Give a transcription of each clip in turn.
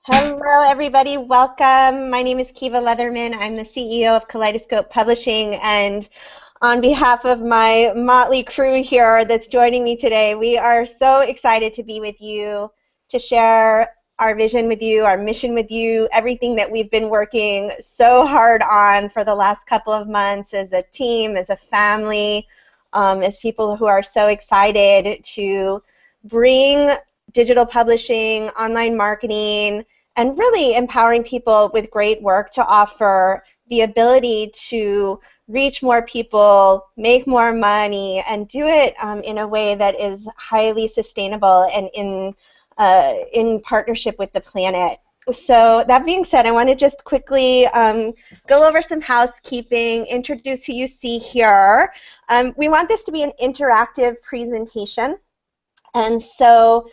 Hello, everybody. Welcome. My name is Kiva Leatherman. I'm the CEO of Kaleidoscope Publishing, and on behalf of my motley crew here that's joining me today, we are so excited to be with you, to share our vision with you, our mission with you, everything that we've been working so hard on for the last couple of months as a team, as a family, as people who are so excited to bring digital publishing, online marketing, and really empowering people with great work to offer the ability to reach more people, make more money, and do it in a way that is highly sustainable and in partnership with the planet. So that being said, I want to just quickly go over some housekeeping, introduce who you see here. We want this to be an interactive presentation, and so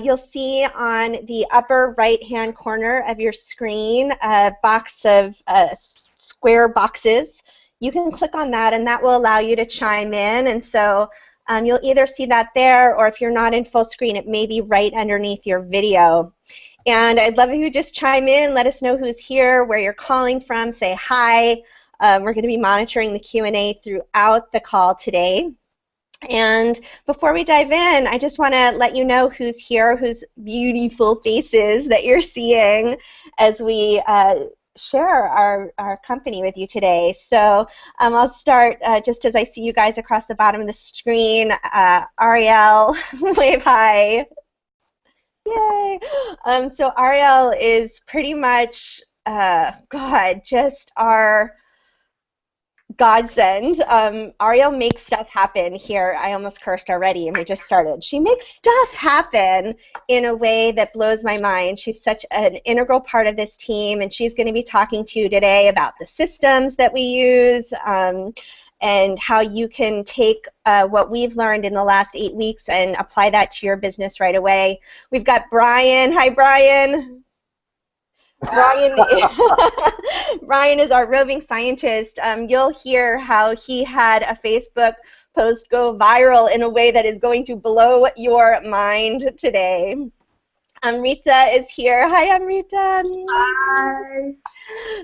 you'll see on the upper right-hand corner of your screen a box of square boxes. You can click on that, and that will allow you to chime in. And so you'll either see that there, or if you're not in full screen, it may be right underneath your video. And I'd love if you just chime in, let us know who's here, where you're calling from, say hi. We're going to be monitoring the Q&A throughout the call today. And before we dive in, I just want to let you know who's here, whose beautiful faces that you're seeing as we share our company with you today. So I'll start just as I see you guys across the bottom of the screen. Ariel, wave hi. Yay. So Ariel is pretty much, God, just our godsend. Ariel makes stuff happen here. I almost cursed already, and we just started. She makes stuff happen in a way that blows my mind. She's such an integral part of this team, and she's going to be talking to you today about the systems that we use and how you can take what we've learned in the last 8 weeks and apply that to your business right away. We've got Brian. Hi, Brian. Brian is our roving scientist. You'll hear how he had a Facebook post go viral in a way that is going to blow your mind today. Amrita is here. Hi, Amrita. Hi.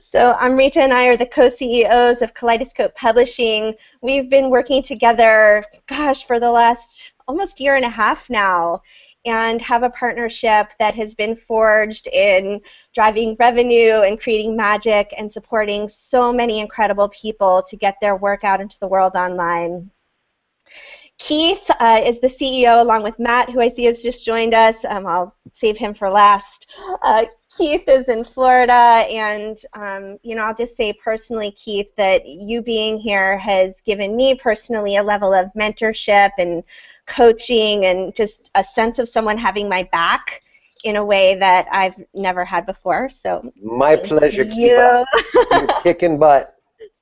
So Amrita and I are the co-CEOs of Kaleidoscope Publishing. We've been working together, gosh, for the last almost year and a half now, and have a partnership that has been forged in driving revenue and creating magic and supporting so many incredible people to get their work out into the world online. Keith is the CEO, along with Matt, who I see has just joined us. I'll save him for last. Keith is in Florida, and you know, I'll just say personally, Keith, that you being here has given me personally a level of mentorship and coaching and just a sense of someone having my back in a way that I've never had before. So my pleasure, Kiva. You're kicking butt.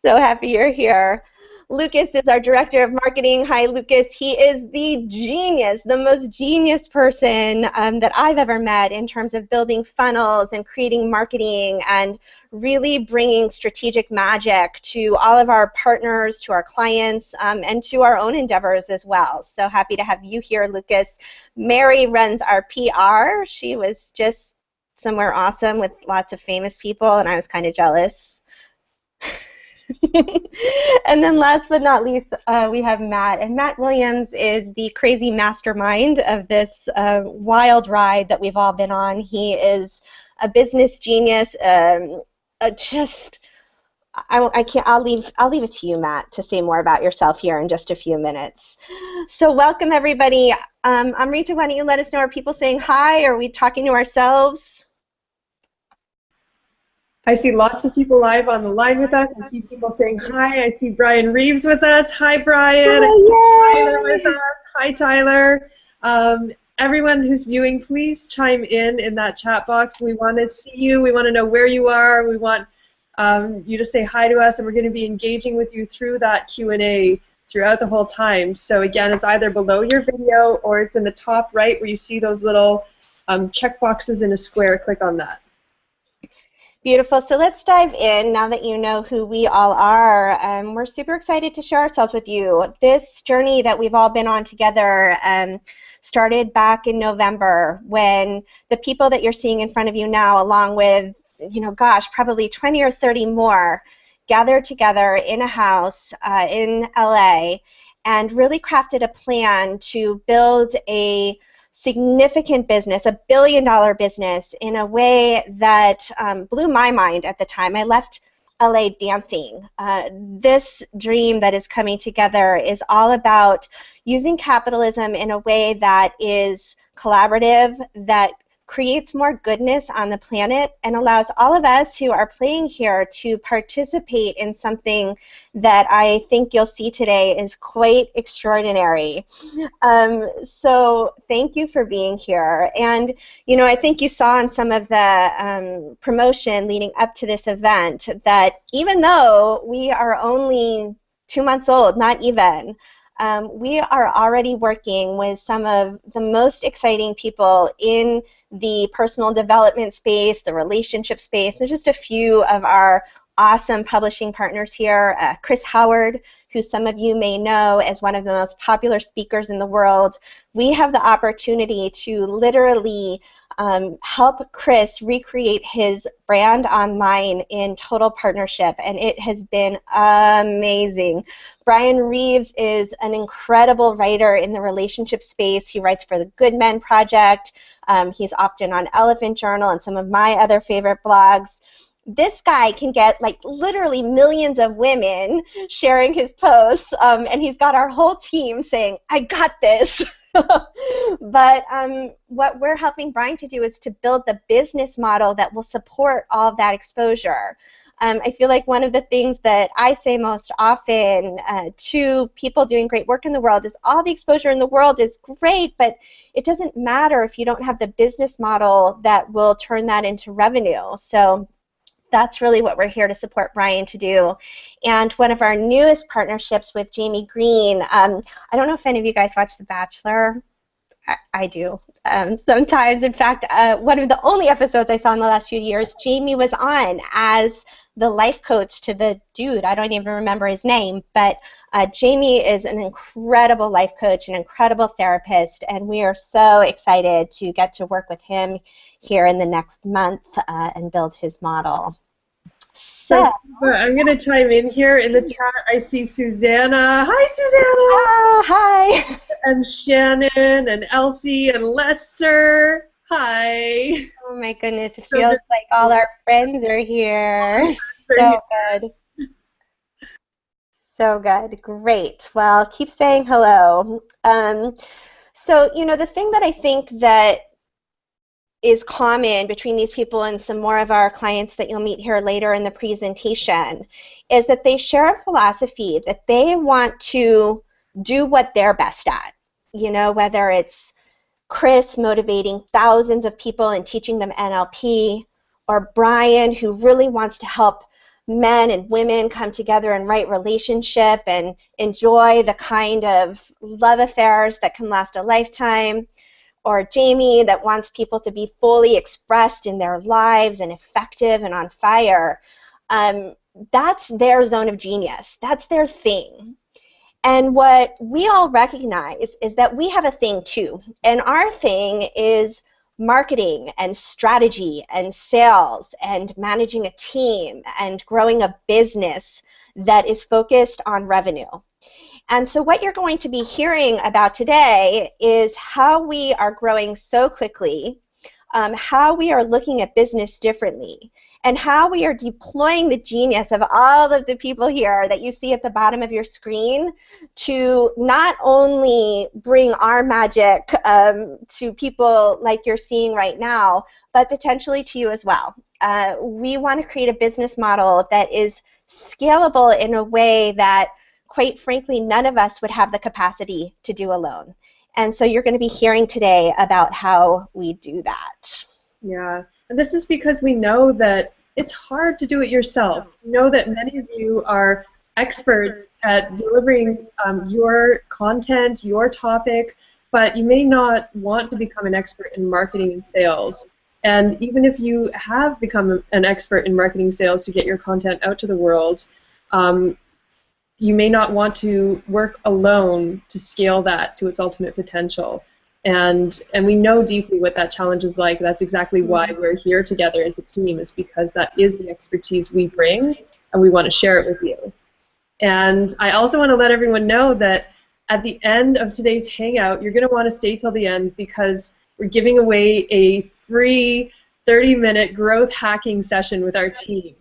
So happy you're here. Lucas is our director of marketing. Hi, Lucas. He is the genius, the most genius person that I've ever met in terms of building funnels and creating marketing and really bringing strategic magic to all of our partners, to our clients, and to our own endeavors as well. So happy to have you here, Lucas. Mary runs our PR. She was just somewhere awesome with lots of famous people, and I was kind of jealous. And then last but not least, we have Matt. And Matt Williams is the crazy mastermind of this wild ride that we've all been on. He is a business genius. I'll leave it to you, Matt, to say more about yourself here in just a few minutes. So welcome, everybody. Amrita, why don't you let us know, are people saying hi? Are we talking to ourselves? I see lots of people live on the line with us. I see people saying hi. I see Brian Reeves with us. Hi, Brian. Oh, Tyler with us. Hi, Tyler. Everyone who's viewing, please chime in that chat box. We want to see you. We want to know where you are. We want you to say hi to us, and we're going to be engaging with you through that Q&A throughout the whole time. So again, it's either below your video or it's in the top right where you see those little check boxes in a square. Click on that. Beautiful. So let's dive in now that you know who we all are. We're super excited to share ourselves with you. This journey that we've all been on together started back in November when the people that you're seeing in front of you now, along with, gosh, probably 20 or 30 more, gathered together in a house in LA and really crafted a plan to build a significant business, a billion-dollar business, in a way that blew my mind at the time. I left LA dancing. This dream that is coming together is all about using capitalism in a way that is collaborative, that creates more goodness on the planet, and allows all of us who are playing here to participate in something that I think you'll see today is quite extraordinary. So thank you for being here. And I think you saw in some of the promotion leading up to this event that even though we are only 2 months old, not even, we are already working with some of the most exciting people in the personal development space, the relationship space. There's just a few of our awesome publishing partners here. Chris Howard, who some of you may know as one of the most popular speakers in the world. We have the opportunity to literally help Chris recreate his brand online in total partnership, and it has been amazing. Brian Reeves is an incredible writer in the relationship space. He writes for the Good Men Project. He's often on Elephant Journal and some of my other favorite blogs. This guy can get like literally millions of women sharing his posts, and he's got our whole team saying, I got this. But what we're helping Brian to do is to build the business model that will support all of that exposure. I feel like one of the things that I say most often to people doing great work in the world is all the exposure in the world is great, but it doesn't matter if you don't have the business model that will turn that into revenue. So that's really what we're here to support Brian to do. And one of our newest partnerships with Jamie Green, I don't know if any of you guys watch The Bachelor. I do sometimes. In fact, one of the only episodes I saw in the last few years, Jamie was on as the life coach to the dude. I don't even remember his name, but Jamie is an incredible life coach, an incredible therapist, and we are so excited to get to work with him here in the next month and build his model. So I'm going to chime in here in the chat. I see Susanna. Hi, Susanna. Hi. And Shannon and Elsie and Lester. Hi. Oh my goodness, it feels like all our friends are here. So good. So good. Great. Well, keep saying hello. So, the thing that I think that is common between these people and some more of our clients that you'll meet here later in the presentation is that they share a philosophy that they want to do what they're best at. Whether it's Chris motivating thousands of people and teaching them NLP, or Brian who really wants to help men and women come together in right relationship and enjoy the kind of love affairs that can last a lifetime, or Jamie that wants people to be fully expressed in their lives and effective and on fire. That's their zone of genius. That's their thing. And what we all recognize is that we have a thing too. And our thing is marketing and strategy and sales and managing a team and growing a business that is focused on revenue. And so what you're going to be hearing about today is how we are growing so quickly, how we are looking at business differently, and how we are deploying the genius of all of the people here that you see at the bottom of your screen to not only bring our magic to people like you're seeing right now, but potentially to you as well. We want to create a business model that is scalable in a way that, quite frankly, none of us would have the capacity to do alone. And so you're going to be hearing today about how we do that. Yeah, and this is because we know that it's hard to do it yourself. We know that many of you are experts at delivering your content, your topic, but you may not want to become an expert in marketing and sales. And even if you have become an expert in marketing sales to get your content out to the world, you may not want to work alone to scale that to its ultimate potential. And we know deeply what that challenge is like. That's exactly why we're here together as a team, is because that is the expertise we bring, and we want to share it with you. And I also want to let everyone know that at the end of today's Hangout, you're going to want to stay till the end, because we're giving away a free 30-minute growth hacking session with our team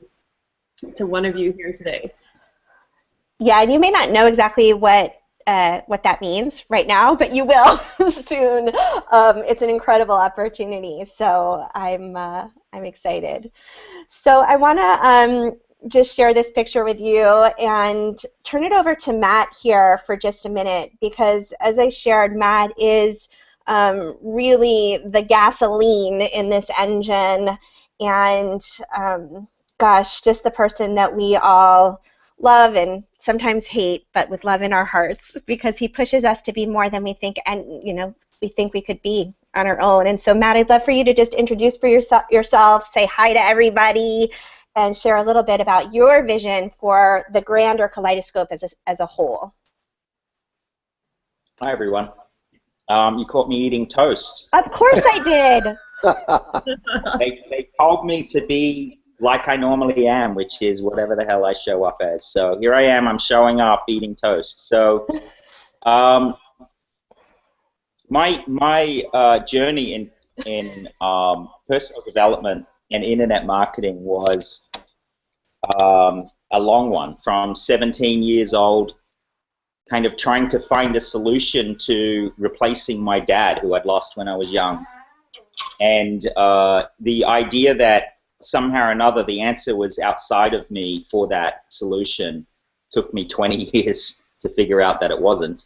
to one of you here today. Yeah, and you may not know exactly what that means right now, but you will soon. It's an incredible opportunity, so I'm excited. So I want to just share this picture with you and turn it over to Matt here for just a minute, because as I shared, Matt is really the gasoline in this engine, and gosh, just the person that we all love and sometimes hate, but with love in our hearts, because he pushes us to be more than we think, and we think we could be on our own. And so, Matt, I'd love for you to just introduce for yourself, say hi to everybody, and share a little bit about your vision for the grander Kaleidoscope as a whole. Hi, everyone. You caught me eating toast. Of course I did. They told me to be like I normally am, which is whatever the hell I show up as. So here I am. I'm showing up eating toast. So my journey in personal development and internet marketing was a long one. From 17 years old, kind of trying to find a solution to replacing my dad, who I'd lost when I was young. And the idea that somehow or another the answer was outside of me for that solution took me 20 years to figure out that it wasn't.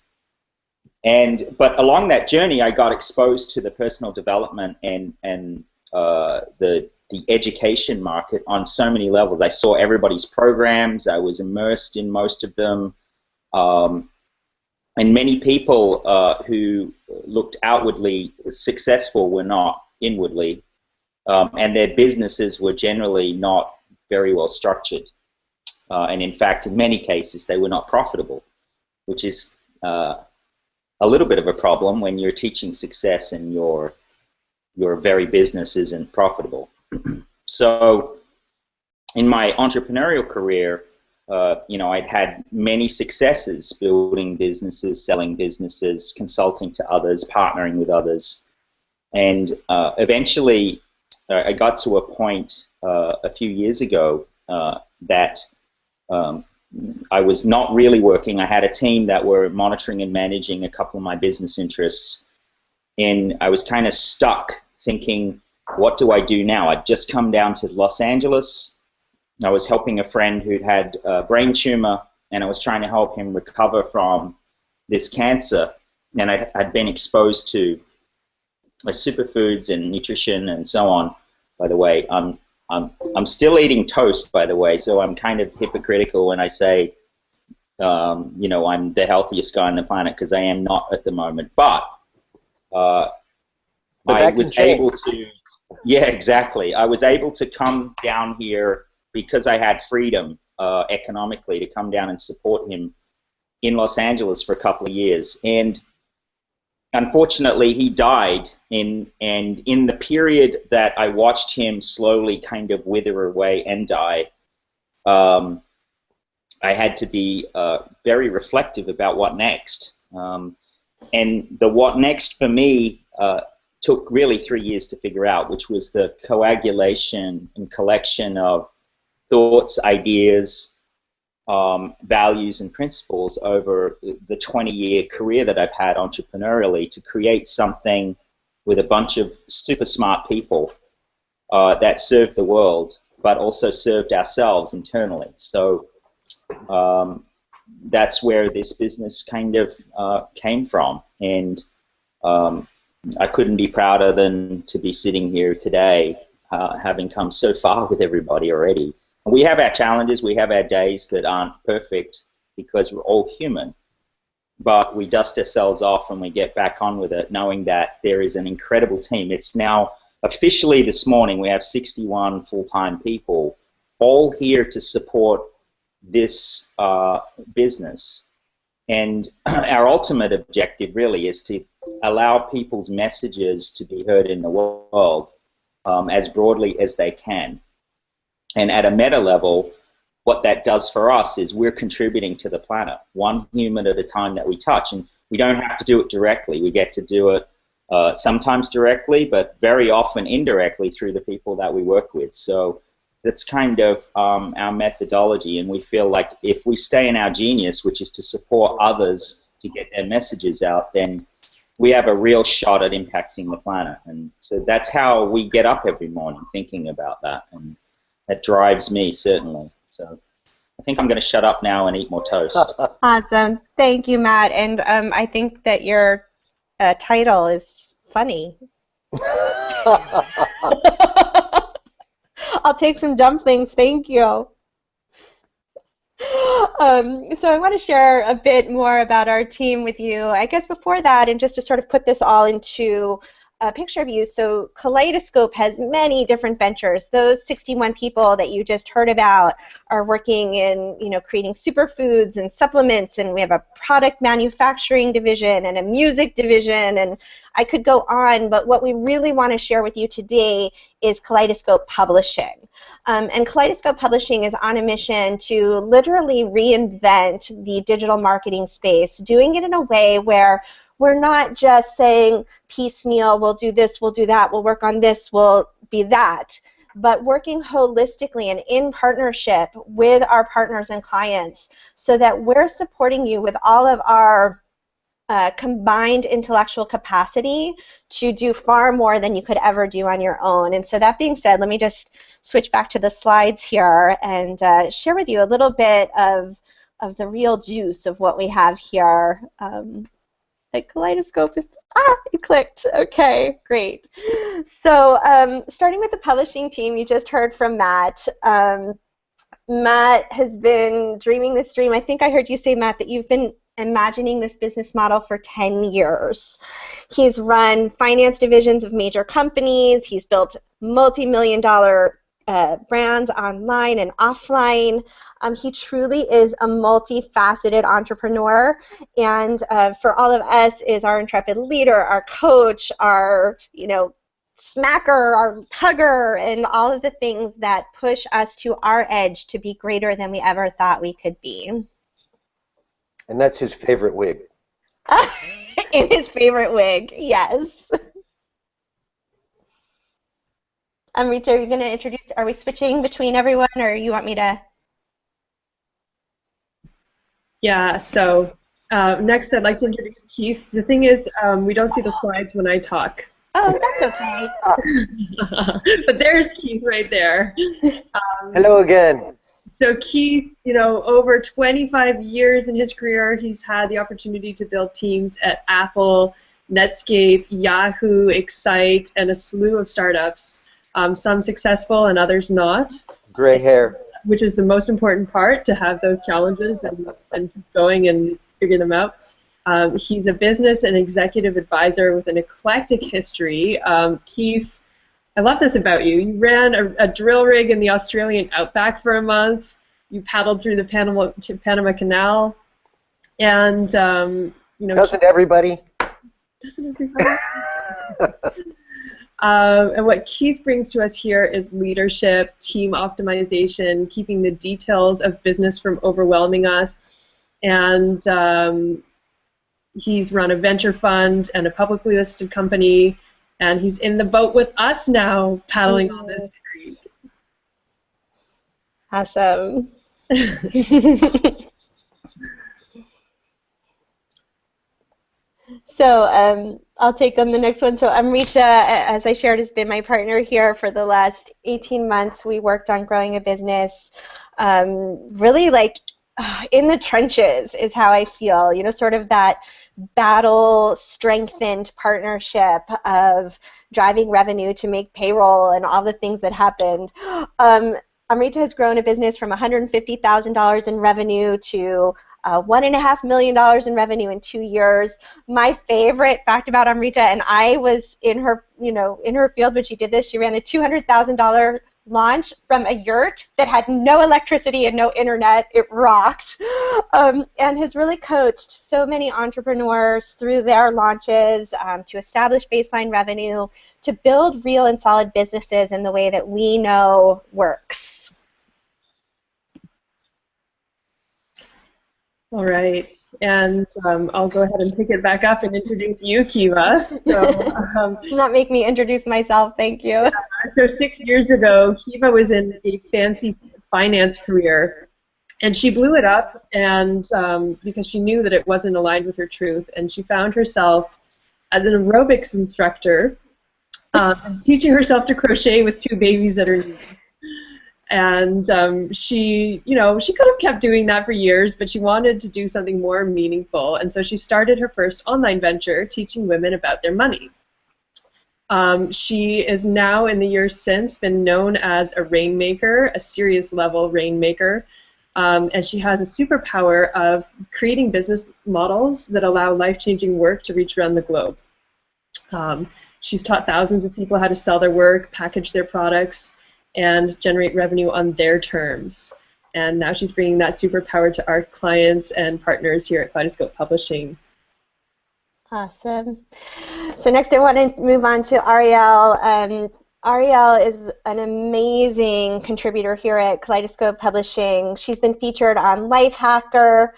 But along that journey, I got exposed to the personal development and the education market on so many levels. I saw everybody's programs. I was immersed in most of them. And many people who looked outwardly successful were not inwardly. And their businesses were generally not very well structured. And in fact, in many cases, they were not profitable, which is a little bit of a problem when you're teaching success and your very business isn't profitable. So in my entrepreneurial career, I'd had many successes building businesses, selling businesses, consulting to others, partnering with others. And eventually, I got to a point a few years ago that I was not really working. I had a team that were monitoring and managing a couple of my business interests, and I was kind of stuck thinking, what do I do now? I'd just come down to Los Angeles. I was helping a friend who'd had a brain tumor, and I was trying to help him recover from this cancer. And I'd been exposed to superfoods and nutrition and so on. By the way, I'm still eating toast, by the way, so I'm kind of hypocritical when I say, I'm the healthiest guy on the planet, because I am not at the moment. But I was able to, yeah, exactly. I was able to come down here because I had freedom economically to come down and support him in Los Angeles for a couple of years. And unfortunately, he died, and in the period that I watched him slowly kind of wither away and die, I had to be very reflective about what next. And the what next for me took really 3 years to figure out, which was the coagulation and collection of thoughts, ideas, values and principles over the 20-year career that I've had entrepreneurially to create something with a bunch of super smart people that served the world, but also served ourselves internally. So that's where this business kind of came from. And I couldn't be prouder than to be sitting here today, having come so far with everybody already. We have our challenges, we have our days that aren't perfect because we're all human, but we dust ourselves off and we get back on with it, knowing that there is an incredible team. It's now officially this morning, we have 61 full-time people, all here to support this business And our ultimate objective really is to allow people's messages to be heard in the world as broadly as they can. And at a meta level, what that does for us is we're contributing to the planet, one human at a time that we touch. And we don't have to do it directly. We get to do it sometimes directly, but very often indirectly through the people that we work with. So that's kind of our methodology, and we feel like if we stay in our genius, which is to support others to get their messages out, then we have a real shot at impacting the planet. And so that's how we get up every morning, thinking about that, and that drives me, certainly. So I think I'm going to shut up now and eat more toast. Awesome. Thank you, Matt. And I think that your title is funny. I'll take some dumplings. Thank you. So I want to share a bit more about our team with you. I guess before that, and just to sort of put this all into a picture of you, so Kaleidoscope has many different ventures. Those 61 people that you just heard about are working in, creating superfoods and supplements, and we have a product manufacturing division and a music division, and I could go on, but what we really want to share with you today is Kaleidoscope Publishing. And Kaleidoscope Publishing is on a mission to literally reinvent the digital marketing space, doing it in a way where we're not just saying piecemeal, we'll do this, we'll do that, we'll work on this, we'll be that, but working holistically and in partnership with our partners and clients so that we're supporting you with all of our combined intellectual capacity to do far more than you could ever do on your own. And so that being said, let me just switch back to the slides here and share with you a little bit of the real juice of what we have here. The Kaleidoscope, it clicked. Okay, great. So starting with the publishing team, you just heard from Matt. Matt has been dreaming this dream. I think I heard you say, Matt, that you've been imagining this business model for 10 years. He's run finance divisions of major companies. He's built multi-million-dollar brands online and offline. He truly is a multifaceted entrepreneur, and for all of us is our intrepid leader, our coach, our smacker, our hugger, and all of the things that push us to our edge to be greater than we ever thought we could be. And that's his favorite wig. In his favorite wig, yes. Rita, are you going to introduce, are we switching between everyone, or you want me to? Yeah, so next I'd like to introduce Keith. The thing is, we don't see the slides when I talk. Oh, that's okay. But there's Keith right there. Hello again. So Keith, over 25 years in his career, he's had the opportunity to build teams at Apple, Netscape, Yahoo, Excite, and a slew of startups. Some successful and others not. Gray hair. Which is the most important part, to have those challenges and keep going and figure them out. He's a business and executive advisor with an eclectic history. Keith, I love this about you. You ran a drill rig in the Australian outback for a month. You paddled through the Panama Canal. And, Doesn't everybody? Doesn't everybody? And what Keith brings to us here is leadership, team optimization, keeping the details of business from overwhelming us. And he's run a venture fund and a publicly listed company, and he's in the boat with us now, paddling on this creek. Awesome. So I'll take on the next one. So Amrita, as I shared, has been my partner here for the last 18 months. We worked on growing a business, really like in the trenches is how I feel, sort of that battle-strengthened partnership of driving revenue to make payroll and all the things that happened. Amrita has grown a business from $150,000 in revenue to $1.5 million in revenue in 2 years. My favorite fact about Amrita, and I was in her, in her field when she did this, she ran a $200,000 launch from a yurt that had no electricity and no internet. It rocked, and has really coached so many entrepreneurs through their launches to establish baseline revenue, to build real and solid businesses in the way that we know works. All right, and I'll go ahead and pick it back up and introduce you, Kiva. So, not make me introduce myself, thank you. So 6 years ago, Kiva was in a fancy finance career, and she blew it up, and because she knew that it wasn't aligned with her truth, and she found herself as an aerobics instructor, teaching herself to crochet with 2 babies at her knees. And she, she could have kept doing that for years, but she wanted to do something more meaningful. And so she started her first online venture teaching women about their money. She is now, in the years since, been known as a rainmaker, a serious level rainmaker. And she has a superpower of creating business models that allow life-changing work to reach around the globe. She's taught thousands of people how to sell their work, package their products, and generate revenue on their terms. And now she's bringing that superpower to our clients and partners here at Kaleidoscope Publishing. Awesome. So next I want to move on to Ariel. Ariel is an amazing contributor here at Kaleidoscope Publishing. She's been featured on Lifehacker,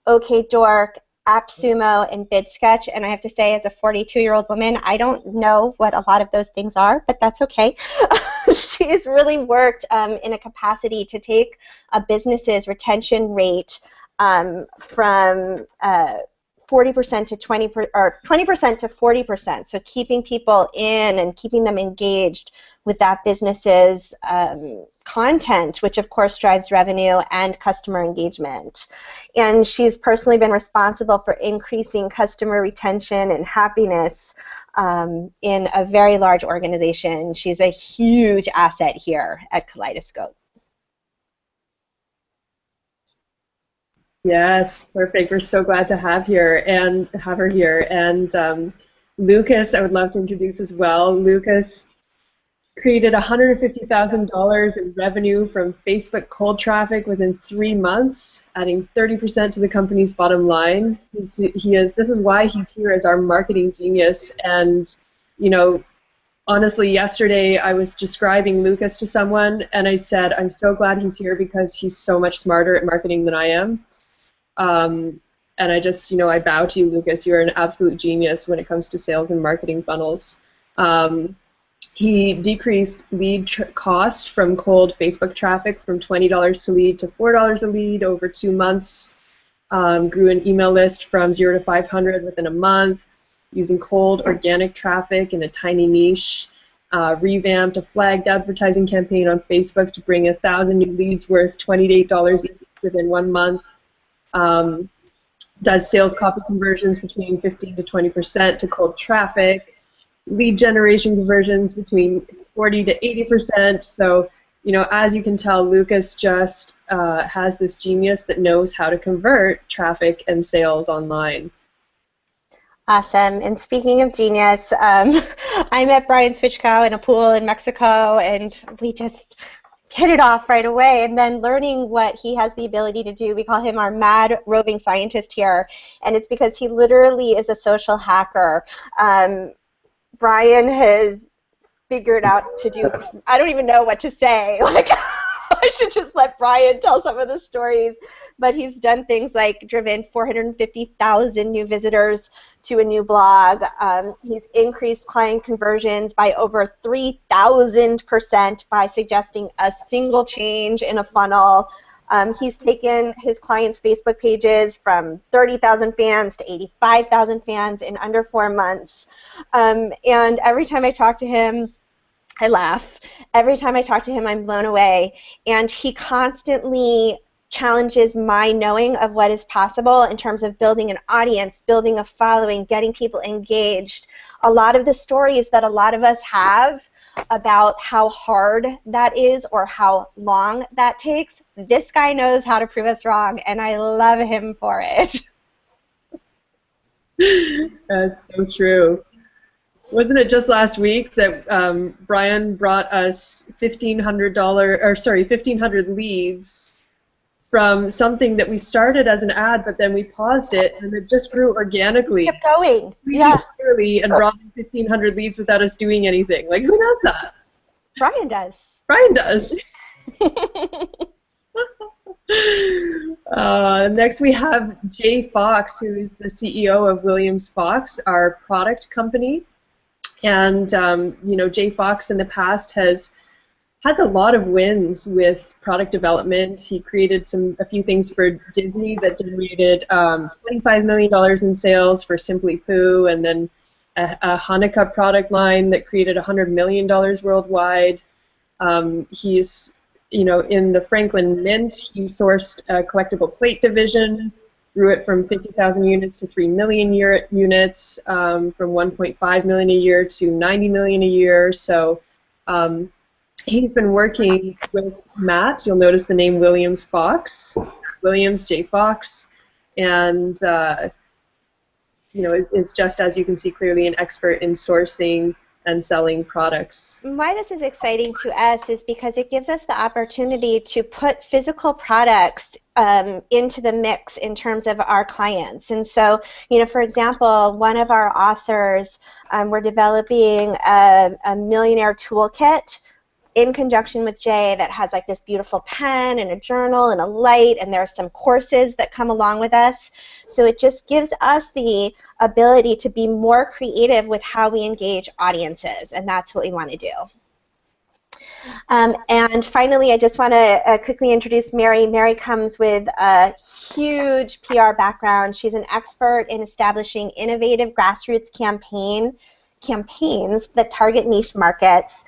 OkDork, AppSumo, and BidSketch, and I have to say, as a 42-year-old woman, I don't know what a lot of those things are, but that's okay. She's really worked in a capacity to take a business's retention rate from 40% to 20%, or 20% to 40%. So keeping people in and keeping them engaged with that business's content, which of course drives revenue and customer engagement. And she's personally been responsible for increasing customer retention and happiness in a very large organization. She's a huge asset here at Kaleidoscope. Yes, perfect. We're so glad to have her here. And Lucas, I would love to introduce as well. Lucas created $150,000 in revenue from Facebook cold traffic within 3 months, adding 30% to the company's bottom line. This is why he's here as our marketing genius. And honestly, yesterday I was describing Lucas to someone, and I said, I'm so glad he's here because he's so much smarter at marketing than I am. And I just, I bow to you, Lucas. You're an absolute genius when it comes to sales and marketing funnels. He decreased lead cost from cold Facebook traffic from $20 to lead to $4 a lead over 2 months. Grew an email list from 0 to 500 within a month, using cold organic traffic in a tiny niche. Revamped a flagged advertising campaign on Facebook to bring 1,000 new leads worth $28 each within 1 month. Does sales copy conversions between 15 to 20% to cold traffic. Lead generation conversions between 40 to 80%. So, as you can tell, Lucas just has this genius that knows how to convert traffic and sales online. Awesome. And speaking of genius, I met Brian Swichkow in a pool in Mexico, and we just hit it off right away. And then learning what he has the ability to do, we call him our mad roving scientist here, and it's because he literally is a social hacker. Brian has figured out to do, I don't even know what to say. Like, I should just let Brian tell some of the stories. But he's done things like driven 450,000 new visitors to a new blog. He's increased client conversions by over 3,000% by suggesting a single change in a funnel. He's taken his clients' Facebook pages from 30,000 fans to 85,000 fans in under 4 months. And every time I talk to him, I laugh. Every time I talk to him, I'm blown away. And he constantly challenges my knowing of what is possible in terms of building an audience, building a following, getting people engaged. A lot of the stories that a lot of us have about how hard that is or how long that takes, this guy knows how to prove us wrong, and I love him for it. That's so true. Wasn't it just last week that Brian brought us $1,500 leads from something that we started as an ad, but then we paused it, and it just grew organically. It kept going. Yeah. Clearly, and brought in 1,500 leads without us doing anything. Like, who does that? Brian does. Brian does. Next we have Jay Fox, who is the CEO of Williams Fox, our product company. And you know, Jay Fox in the past has had a lot of wins with product development. He created a few things for Disney that generated $25 million in sales for Simply Poo, and then a Hanukkah product line that created $100 million worldwide. He's, you know, in the Franklin Mint, he sourced a collectible plate division, grew it from 50,000 units to 3 million units, from 1.5 million a year to 90 million a year. So he's been working with Matt. You'll notice the name Williams Fox, Williams J. Fox, and you know, is just, as you can see clearly, an expert in sourcing and selling products. Why this is exciting to us is because it gives us the opportunity to put physical products into the mix in terms of our clients. And so, you know, for example, one of our authors, we're developing a millionaire toolkit in conjunction with Jay that has like this beautiful pen and a journal and a light, and there are some courses that come along with us. So it just gives us the ability to be more creative with how we engage audiences, and that's what we want to do. And finally, I just want to quickly introduce Mary. Mary comes with a huge PR background. She's an expert in establishing innovative grassroots campaigns that target niche markets.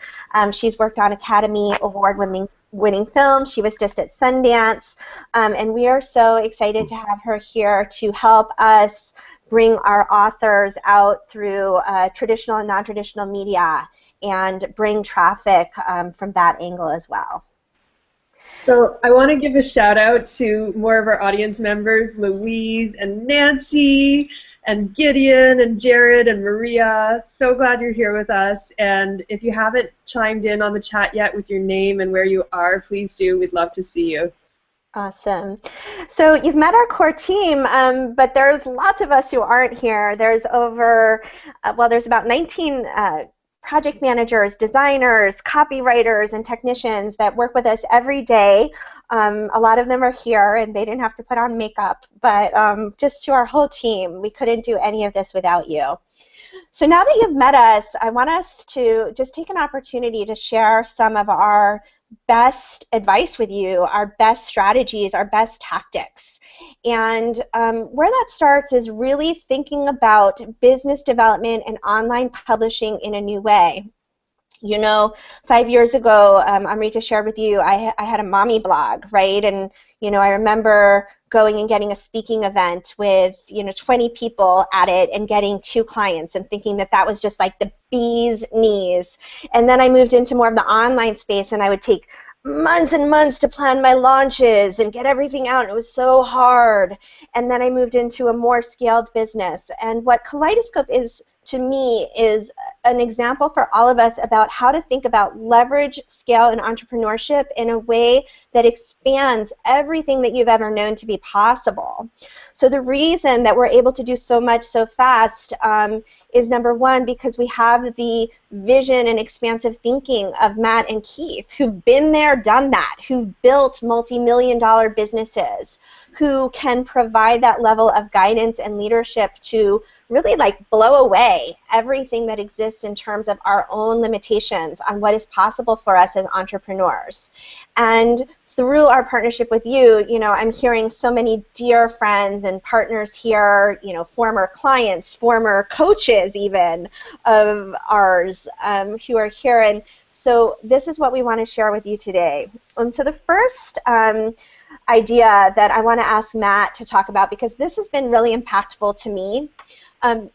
She's worked on Academy Award-winning films. She was just at Sundance, and we are so excited to have her here to help us bring our authors out through traditional and non-traditional media and bring traffic from that angle as well. So I want to give a shout out to more of our audience members, Louise and Nancy and Gideon and Jared and Maria. So glad you're here with us. And if you haven't chimed in on the chat yet with your name and where you are, please do. We'd love to see you. Awesome. So you've met our core team, but there's lots of us who aren't here. There's over, well, there's about 19 project managers, designers, copywriters, and technicians that work with us every day. A lot of them are here, and they didn't have to put on makeup, but just to our whole team, we couldn't do any of this without you. So now that you've met us, I want us to just take an opportunity to share some of our best advice with you, our best strategies, our best tactics. And where that starts is really thinking about business development and online publishing in a new way. You know, 5 years ago, Amrita shared with you, I had a mommy blog, right? And, you know, I remember going and getting a speaking event with, you know, 20 people at it and getting 2 clients and thinking that that was just like the bee's knees. And then I moved into more of the online space, and I would take months and months to plan my launches and get everything out, and it was so hard. And then I moved into a more scaled business. And what Kaleidoscope is, to me, is an example for all of us about how to think about leverage, scale, and entrepreneurship in a way that expands everything that you've ever known to be possible. So the reason that we're able to do so much so fast is, number one, because we have the vision and expansive thinking of Matt and Keith, who've been there, done that, who've built multi-million-dollar businesses, who can provide that level of guidance and leadership to really like blow away everything that exists in terms of our own limitations on what is possible for us as entrepreneurs. And through our partnership with you, you know, I'm hearing so many dear friends and partners here, you know, former clients, former coaches even of ours who are here. And so this is what we want to share with you today. And so the first idea that I want to ask Matt to talk about, because this has been really impactful to me.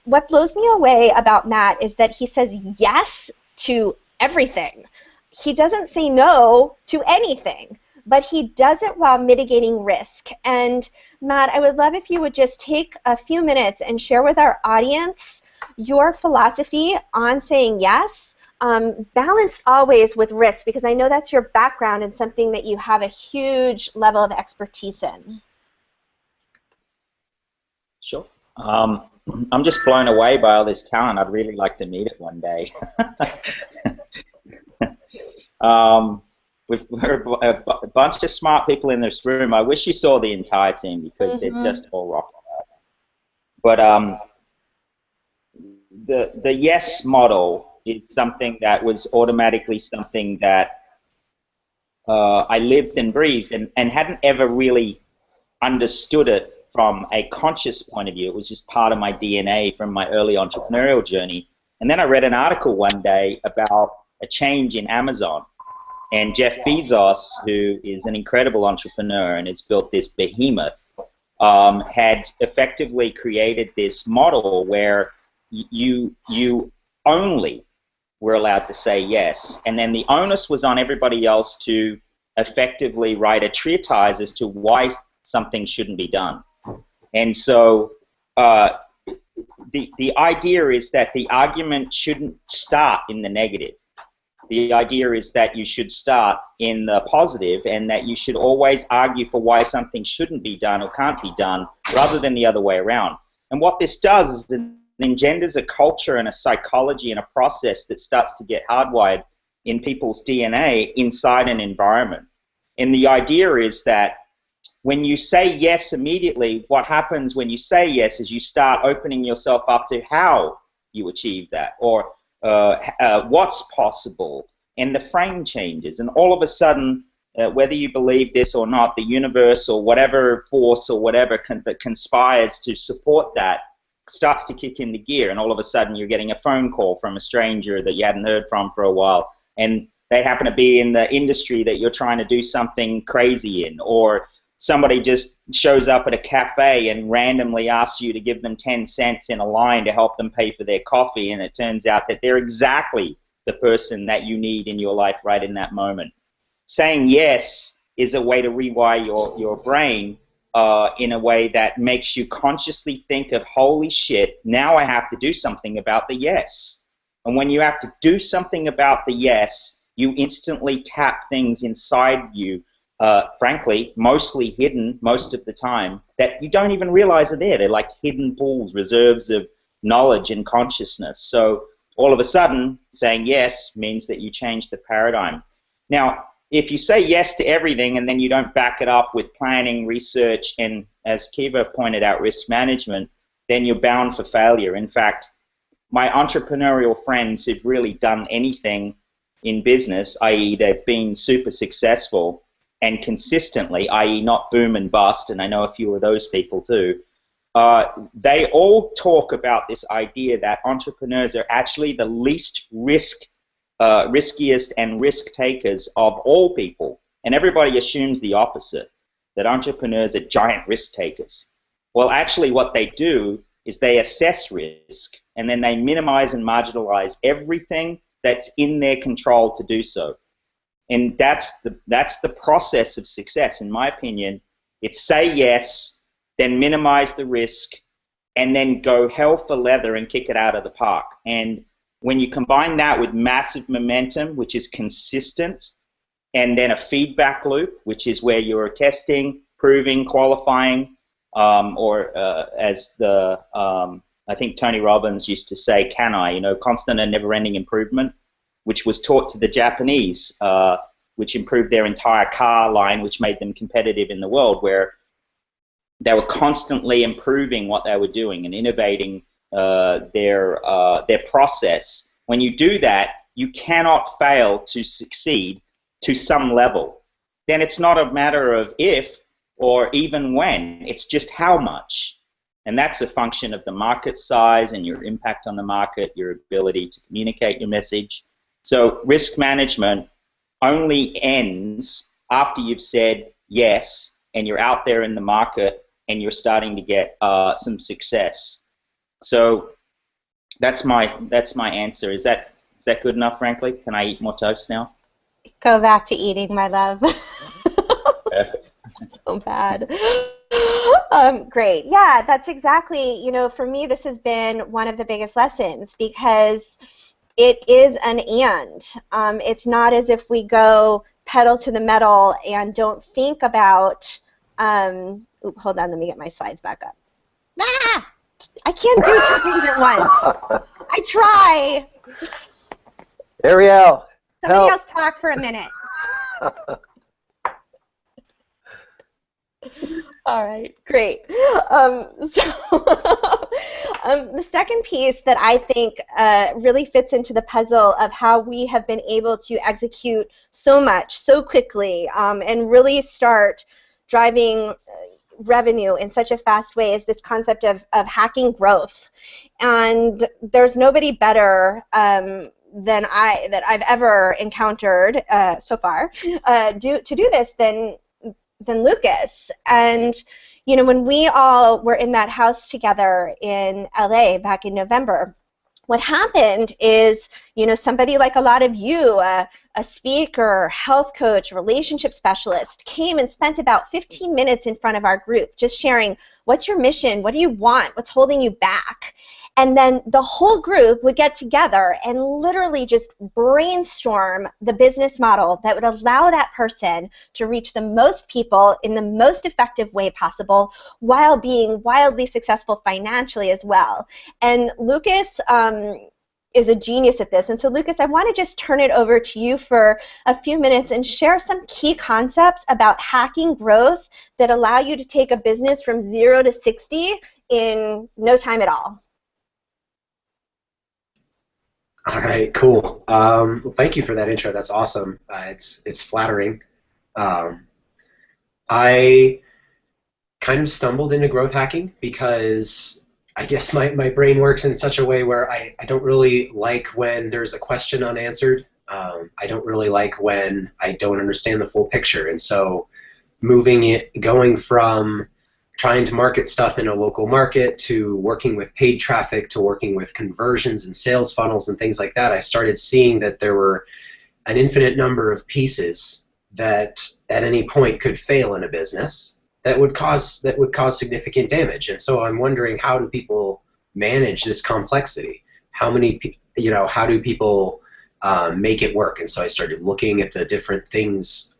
What blows me away about Matt is that he says yes to everything. He doesn't say no to anything. but he does it while mitigating risk. And Matt, I would love if you would just take a few minutes and share with our audience your philosophy on saying yes, balanced always with risk, because I know that's your background and something that you have a huge level of expertise in. Sure. I'm just blown away by all this talent. I'd really like to meet it one day. We're a bunch of smart people in this room. I wish you saw the entire team because they're just all rock hard. But the yes model is something that was automatically something that I lived and breathed and hadn't ever really understood it from a conscious point of view. It was just part of my DNA from my early entrepreneurial journey. And then I read an article one day about a change in Amazon. And Jeff Bezos, who is an incredible entrepreneur and has built this behemoth, had effectively created this model where you only were allowed to say yes. And then the onus was on everybody else to effectively write a treatise as to why something shouldn't be done. And so the idea is that the argument shouldn't start in the negative. The idea is that you should start in the positive and that you should always argue for why something shouldn't be done or can't be done rather than the other way around. And what this does is it engenders a culture and a psychology and a process that starts to get hardwired in people's DNA inside an environment. And the idea is that when you say yes immediately, what happens when you say yes is you start opening yourself up to how you achieve that, or what's possible, and the frame changes. And all of a sudden, whether you believe this or not, the universe or whatever force or whatever that conspires to support that starts to kick into gear. And all of a sudden, you're getting a phone call from a stranger that you hadn't heard from for a while, and they happen to be in the industry that you're trying to do something crazy in, or somebody just shows up at a cafe and randomly asks you to give them 10 cents in a line to help them pay for their coffee, and it turns out that they're exactly the person that you need in your life right in that moment. Saying yes is a way to rewire your brain in a way that makes you consciously think of, holy shit, now I have to do something about the yes. And when you have to do something about the yes, you instantly tap things inside you, frankly, mostly hidden most of the time, that you don't even realize are there. They're like hidden pools, reserves of knowledge and consciousness. So all of a sudden, saying yes means that you change the paradigm. Now, if you say yes to everything and then you don't back it up with planning, research, and, as Kiva pointed out, risk management, then you're bound for failure. In fact, my entrepreneurial friends who've really done anything in business, i.e. they've been super successful, and consistently, i.e. not boom and bust, and I know a few of those people too, they all talk about this idea that entrepreneurs are actually the least riskiest and risk takers of all people. And everybody assumes the opposite, that entrepreneurs are giant risk takers. Well, actually what they do is they assess risk, and then they minimize and marginalize everything that's in their control to do so. And that's the process of success, in my opinion. It's say yes, then minimize the risk, and then go hell for leather and kick it out of the park. And when you combine that with massive momentum, which is consistent, and then a feedback loop, which is where you're testing, proving, qualifying, or as the I think Tony Robbins used to say, constant and never-ending improvement, which was taught to the Japanese, which improved their entire car line, which made them competitive in the world, where they were constantly improving what they were doing and innovating their process. When you do that, you cannot fail to succeed to some level. Then it's not a matter of if or even when, it's just how much. And that's a function of the market size and your impact on the market, your ability to communicate your message. So risk management only ends after you've said yes and you're out there in the market and you're starting to get some success. So that's my answer. Is that good enough, frankly? Can I eat more toast now? Go back to eating, my love. So bad. Great. Yeah, that's exactly, for me, this has been one of the biggest lessons because it is an and. It's not as if we go pedal to the metal and don't think about, hold on, let me get my slides back up. Ah! I can't do two things at once. I try. Ariel, Somebody help. else talk for a minute. All right, great. The second piece that I think really fits into the puzzle of how we have been able to execute so much so quickly and really start driving revenue in such a fast way is this concept of hacking growth. And there's nobody better than I've ever encountered so far to do this than Lucas. And when we all were in that house together in LA back in November, what happened is, somebody like a lot of you, a speaker, health coach, relationship specialist, came and spent about 15 minutes in front of our group just sharing, what's your mission? What do you want? What's holding you back? And then the whole group would get together and literally just brainstorm the business model that would allow that person to reach the most people in the most effective way possible while being wildly successful financially as well. And Lucas is a genius at this. And so, Lucas, I want to just turn it over to you for a few minutes and share some key concepts about hacking growth that allow you to take a business from 0 to 60 in no time at all. All right, cool. Well, thank you for that intro. That's awesome. It's flattering. I kind of stumbled into growth hacking because I guess my brain works in such a way where I don't really like when there's a question unanswered. I don't really like when I don't understand the full picture. And so going from trying to market stuff in a local market to working with paid traffic to working with conversions and sales funnels and things like that, I started seeing that there were an infinite number of pieces that at any point could fail in a business that would cause significant damage. And so I'm wondering, how do people manage this complexity? How do people make it work? And so I started looking at the different things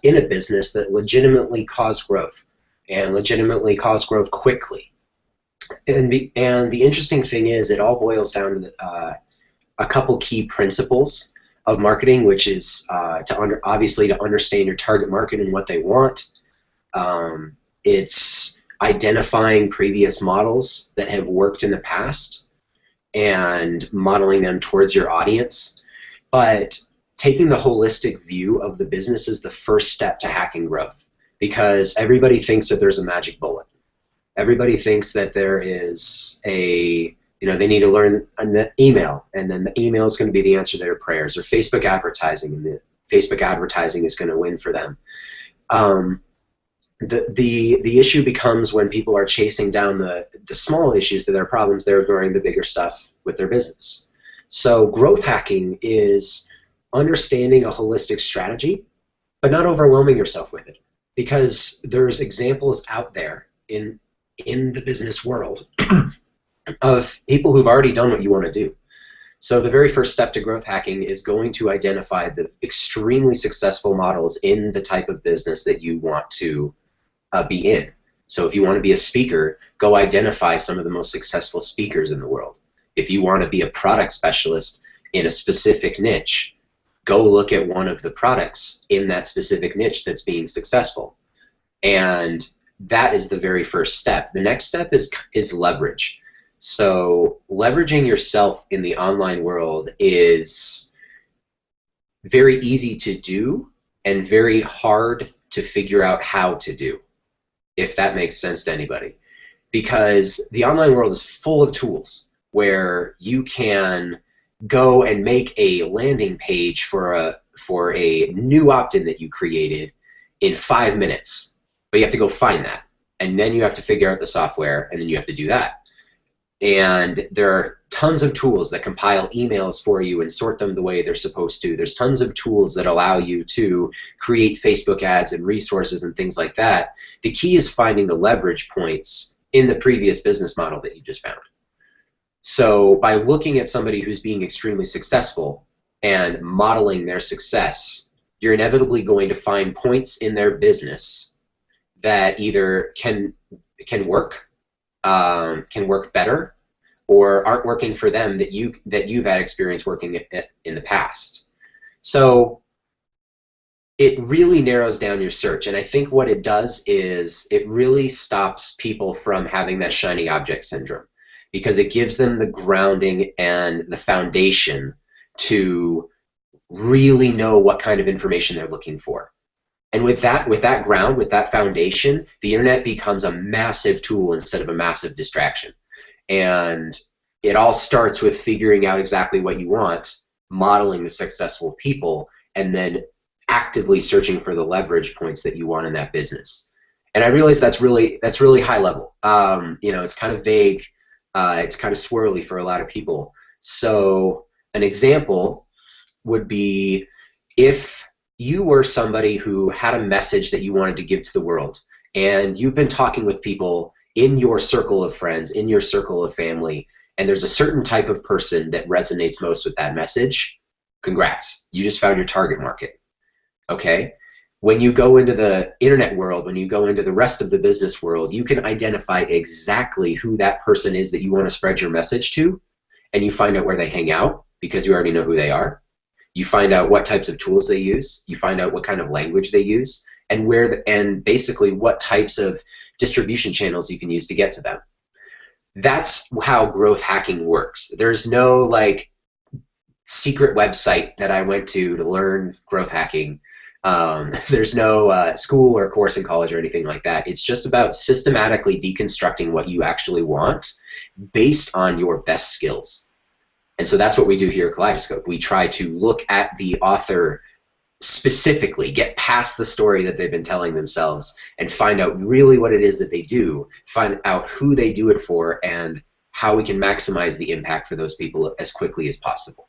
in a business that legitimately cause growth and legitimately cause growth quickly. And the interesting thing is, it all boils down to a couple key principles of marketing, which is obviously to understand your target market and what they want. It's identifying previous models that have worked in the past and modeling them towards your audience. But taking the holistic view of the business is the first step to hacking growth, because everybody thinks that there's a magic bullet. Everybody thinks that there is they need to learn an email, and then the email is going to be the answer to their prayers, or Facebook advertising, and the Facebook advertising is going to win for them. The issue becomes when people are chasing down the small issues that are problems, they're ignoring the bigger stuff with their business. So growth hacking is understanding a holistic strategy, but not overwhelming yourself with it, because there's examples out there in the business world of people who've already done what you want to do. So the very first step to growth hacking is going to identify the extremely successful models in the type of business that you want to be in. So if you want to be a speaker, go identify some of the most successful speakers in the world. If you want to be a product specialist in a specific niche, go look at one of the products in that specific niche that's being successful. And that is the very first step. The next step is leverage. So leveraging yourself in the online world is very easy to do and very hard to figure out how to do, if that makes sense to anybody. Because the online world is full of tools where you can go and make a landing page for a new opt-in that you created in 5 minutes. But you have to go find that, and then you have to figure out the software, and then you have to do that. And there are tons of tools that compile emails for you and sort them the way they're supposed to. There's tons of tools that allow you to create Facebook ads and resources and things like that. The key is finding the leverage points in the previous business model that you just found. So by looking at somebody who's being extremely successful and modeling their success, you're inevitably going to find points in their business that either can work better, or aren't working for them that you've had experience working in the past. So it really narrows down your search, and I think what it does is it really stops people from having that shiny object syndrome, because it gives them the grounding and the foundation to really know what kind of information they're looking for. And with that ground, with that foundation, the internet becomes a massive tool instead of a massive distraction. And it all starts with figuring out exactly what you want, modeling the successful people, and then actively searching for the leverage points that you want in that business. And I realize that's really high level. It's kind of vague. It's kind of swirly for a lot of people. So an example would be if you were somebody who had a message that you wanted to give to the world, and you've been talking with people in your circle of friends, in your circle of family, and there's a certain type of person that resonates most with that message, congrats, you just found your target market. Okay? When you go into the internet world, when you go into the rest of the business world, you can identify exactly who that person is that you want to spread your message to, and you find out where they hang out because you already know who they are. You find out what types of tools they use. You find out what kind of language they use, and basically what types of distribution channels you can use to get to them. That's how growth hacking works. There's no like secret website that I went to learn growth hacking. There's no school or course in college or anything like that. It's just about systematically deconstructing what you actually want based on your best skills. And so that's what we do here at Kaleidoscope. We try to look at the author specifically, get past the story that they've been telling themselves, and find out really what it is that they do, find out who they do it for, and how we can maximize the impact for those people as quickly as possible.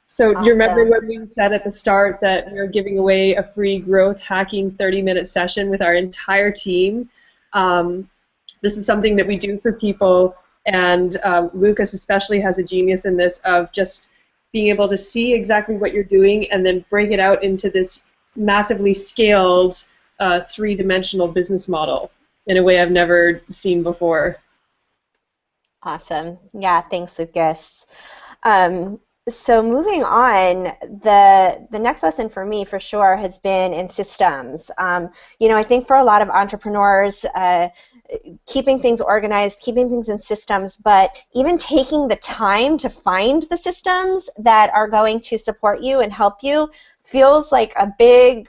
So Awesome. Do you remember when we said at the start that we were giving away a free growth hacking 30-minute session with our entire team? This is something that we do for people, and Lucas especially has a genius in this of just being able to see exactly what you're doing and then break it out into this massively scaled three-dimensional business model in a way I've never seen before. Awesome. Yeah, thanks, Lucas. So moving on, the next lesson for me for sure has been in systems. I think for a lot of entrepreneurs, keeping things organized, keeping things in systems, but even taking the time to find the systems that are going to support you and help you feels like a big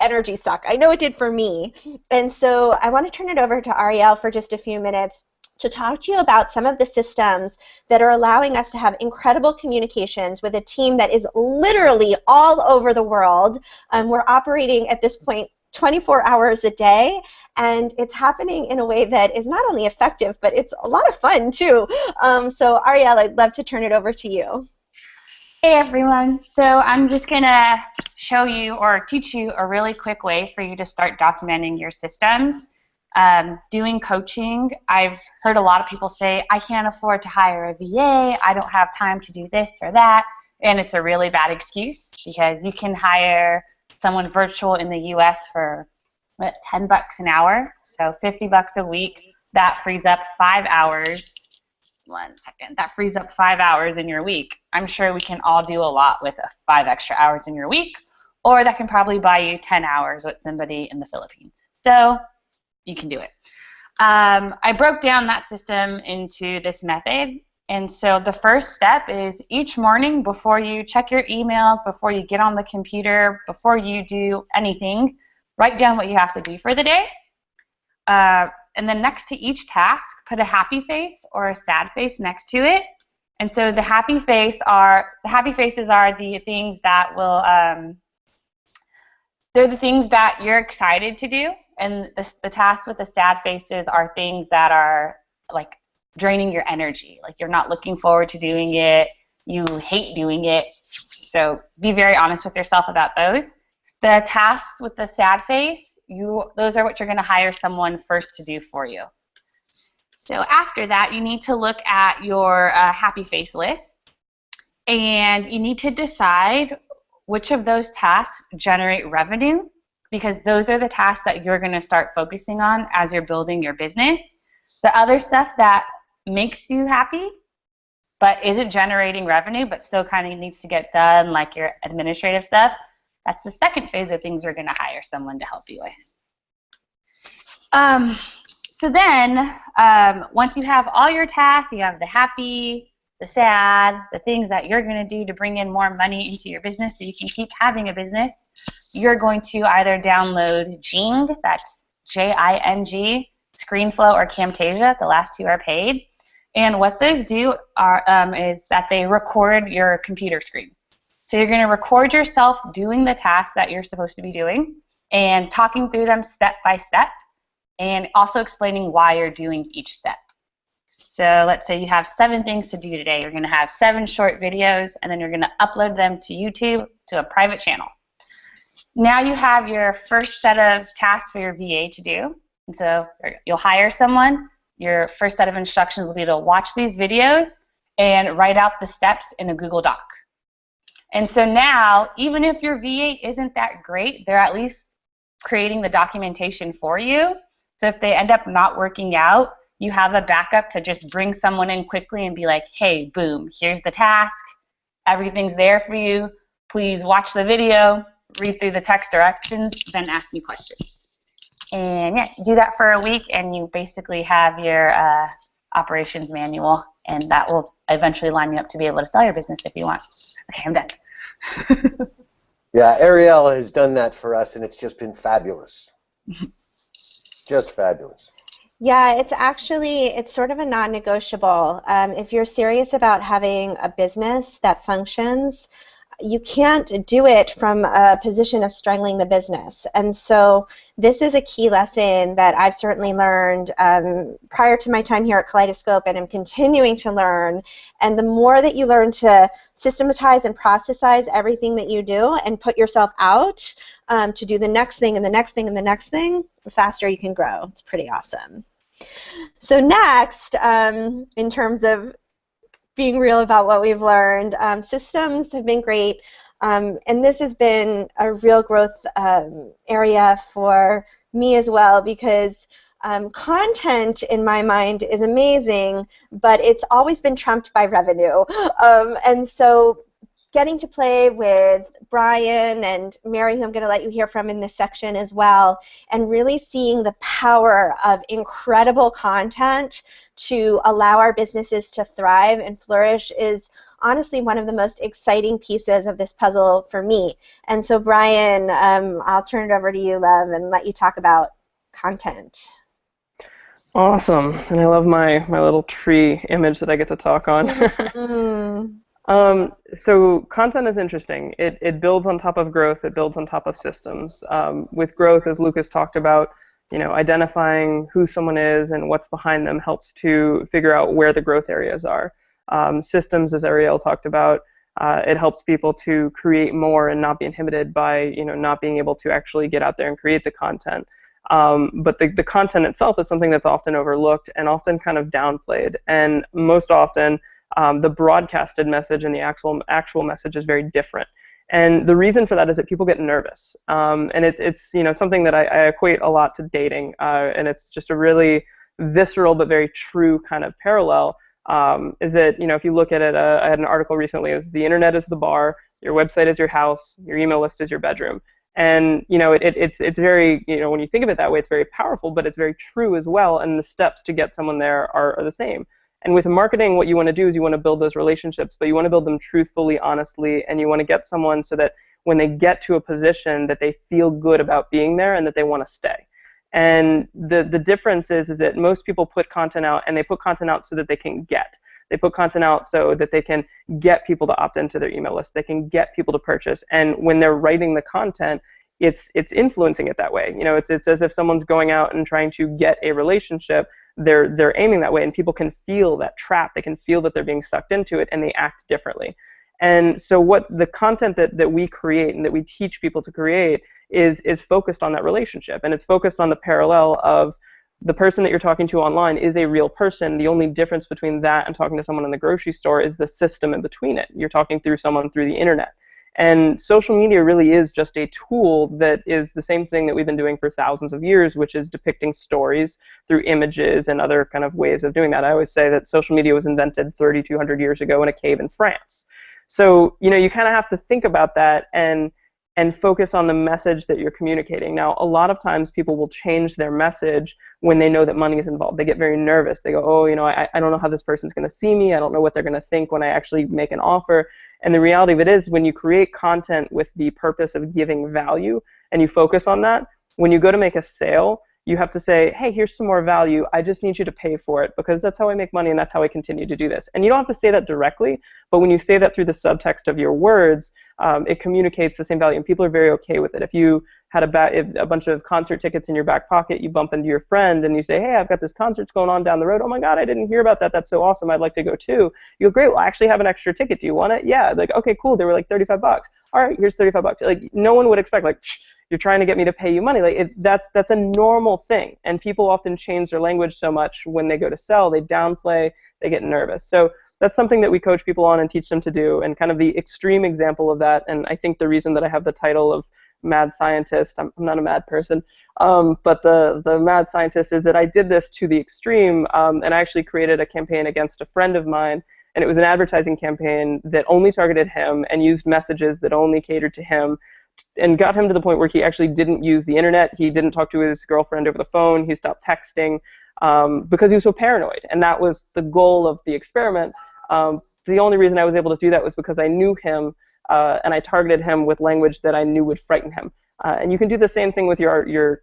energy suck. I know it did for me. And so I want to turn it over to Ariel for just a few minutes to talk to you about some of the systems that are allowing us to have incredible communications with a team that is literally all over the world. We're operating at this point 24 hours a day, and it's happening in a way that is not only effective, but it's a lot of fun too. So Ariel, I'd love to turn it over to you. Hey everyone, so I'm just going to show you or teach you a really quick way for you to start documenting your systems. Doing coaching, I've heard a lot of people say, I can't afford to hire a VA, I don't have time to do this or that, and it's a really bad excuse because you can hire someone virtual in the US for $10 an hour, so $50 a week. That frees up 5 hours. 1 second. That frees up 5 hours in your week. I'm sure we can all do a lot with 5 extra hours in your week, or that can probably buy you 10 hours with somebody in the Philippines. So you can do it. I broke down that system into this method. And so the first step is each morning before you check your emails, before you get on the computer, before you do anything, write down what you have to do for the day. And then next to each task, put a happy face or a sad face next to it. And so the happy faces are the things that will, they're the things that you're excited to do. And the tasks with the sad faces are things that are like draining your energy. Like you're not looking forward to doing it. You hate doing it. So be very honest with yourself about those. The tasks with the sad face, those are what you're going to hire someone first to do for you. So after that, you need to look at your happy face list, and you need to decide which of those tasks generate revenue, because those are the tasks that you're going to start focusing on as you're building your business. The other stuff that makes you happy but isn't generating revenue but still kind of needs to get done, like your administrative stuff, that's the second phase of things you're going to hire someone to help you with. So then, once you have all your tasks, you have the happy, the sad, the things that you're going to do to bring in more money into your business so you can keep having a business, you're going to either download Jing, that's J-I-N-G, ScreenFlow, or Camtasia. The last two are paid. And what those do is that they record your computer screen. So you're going to record yourself doing the tasks that you're supposed to be doing and talking through them step by step, and also explaining why you're doing each step. So let's say you have 7 things to do today. You're going to have 7 short videos, and then you're going to upload them to YouTube to a private channel. Now you have your first set of tasks for your VA to do. And so you'll hire someone. Your first set of instructions will be to watch these videos and write out the steps in a Google Doc. And so now, even if your VA isn't that great, they're at least creating the documentation for you. So if they end up not working out, you have a backup to just bring someone in quickly and be like, hey, boom, here's the task. Everything's there for you. Please watch the video, read through the text directions, then ask me questions. And yeah, do that for a week, and you basically have your operations manual, and that will eventually line you up to be able to sell your business if you want. Okay, I'm done. Yeah, Ariel has done that for us, and it's just been fabulous. Just fabulous. Yeah, it's sort of a non-negotiable. If you're serious about having a business that functions, you can't do it from a position of strangling the business. And so this is a key lesson that I've certainly learned prior to my time here at Kaleidoscope, and I'm continuing to learn. And the more that you learn to systematize and processize everything that you do and put yourself out to do the next thing and the next thing and the next thing, the faster you can grow. It's pretty awesome. So next, in terms of being real about what we've learned, systems have been great, and this has been a real growth area for me as well, because content in my mind is amazing, but it's always been trumped by revenue. And so getting to play with Brian and Mary, who I'm going to let you hear from in this section as well, and really seeing the power of incredible content to allow our businesses to thrive and flourish is honestly one of the most exciting pieces of this puzzle for me. And so Brian, I'll turn it over to you, love, and let you talk about content. Awesome. And I love my little tree image that I get to talk on. So content is interesting. It builds on top of growth. It builds on top of systems. With growth, as Lucas talked about, identifying who someone is and what's behind them helps to figure out where the growth areas are. Systems, as Ariel talked about, it helps people to create more and not be inhibited by not being able to actually get out there and create the content. But the content itself is something that's often overlooked and often kind of downplayed. And most often, the broadcasted message and the actual message is very different. And the reason for that is that people get nervous. And it's something that I equate a lot to dating. And it's just a really visceral but very true kind of parallel. Is that, if you look at it, I had an article recently, it was the internet is the bar, your website is your house, your email list is your bedroom. And it's very, when you think of it that way, it's very powerful, but it's very true as well, and the steps to get someone there are the same. And with marketing, what you want to do is you want to build those relationships, but you want to build them truthfully, honestly, and you want to get someone so that when they get to a position that they feel good about being there and that they want to stay. And the difference is that most people put content out, and they put content out so that they can get. They put content out so that they can get people to opt into their email list. They can get people to purchase. And when they're writing the content, it's influencing it that way. It's as if someone's going out and trying to get a relationship, they're aiming that way, and people can feel that trap. They can feel that they're being sucked into it, and they act differently. And so what the content that we create and that we teach people to create is focused on that relationship, and it's focused on the parallel of the person that you're talking to online is a real person. The only difference between that and talking to someone in the grocery store is the system in between it. You're talking through someone through the internet. And social media really is just a tool that is the same thing that we've been doing for thousands of years, which is depicting stories through images and other kind of ways of doing that. I always say that social media was invented 3,200 years ago in a cave in France. So, you know, you kind of have to think about that and focus on the message that you're communicating. Now, a lot of times people will change their message when they know that money is involved. They get very nervous. They go, oh, you know, I don't know how this person's going to see me. I don't know what they're going to think when I actually make an offer. And the reality of it is, when you create content with the purpose of giving value and you focus on that, when you go to make a sale, you have to say, hey, here's some more value. I just need you to pay for it because that's how I make money and that's how I continue to do this. And you don't have to say that directly, but when you say that through the subtext of your words, it communicates the same value, and people are very okay with it. If you had a bunch of concert tickets in your back pocket, you bump into your friend and you say, hey, I've got this concert's going on down the road. Oh my God, I didn't hear about that. That's so awesome. I'd like to go too. You go, great, well, I actually have an extra ticket. Do you want it? Yeah. Like, okay, cool. They were like $35. All right, here's $35. Like, no one would expect, like, you're trying to get me to pay you money. Like, that's a normal thing. And people often change their language so much when they go to sell. They downplay, they get nervous. So that's something that we coach people on and teach them to do. And kind of the extreme example of that, and I think the reason that I have the title of mad scientist, I'm not a mad person, but the mad scientist is that I did this to the extreme, and I actually created a campaign against a friend of mine, and it was an advertising campaign that only targeted him and used messages that only catered to him, and got him to the point where he actually didn't use the internet. He didn't talk to his girlfriend over the phone. He stopped texting because he was so paranoid, and that was the goal of the experiment. The only reason I was able to do that was because I knew him, and I targeted him with language that I knew would frighten him. And you can do the same thing with your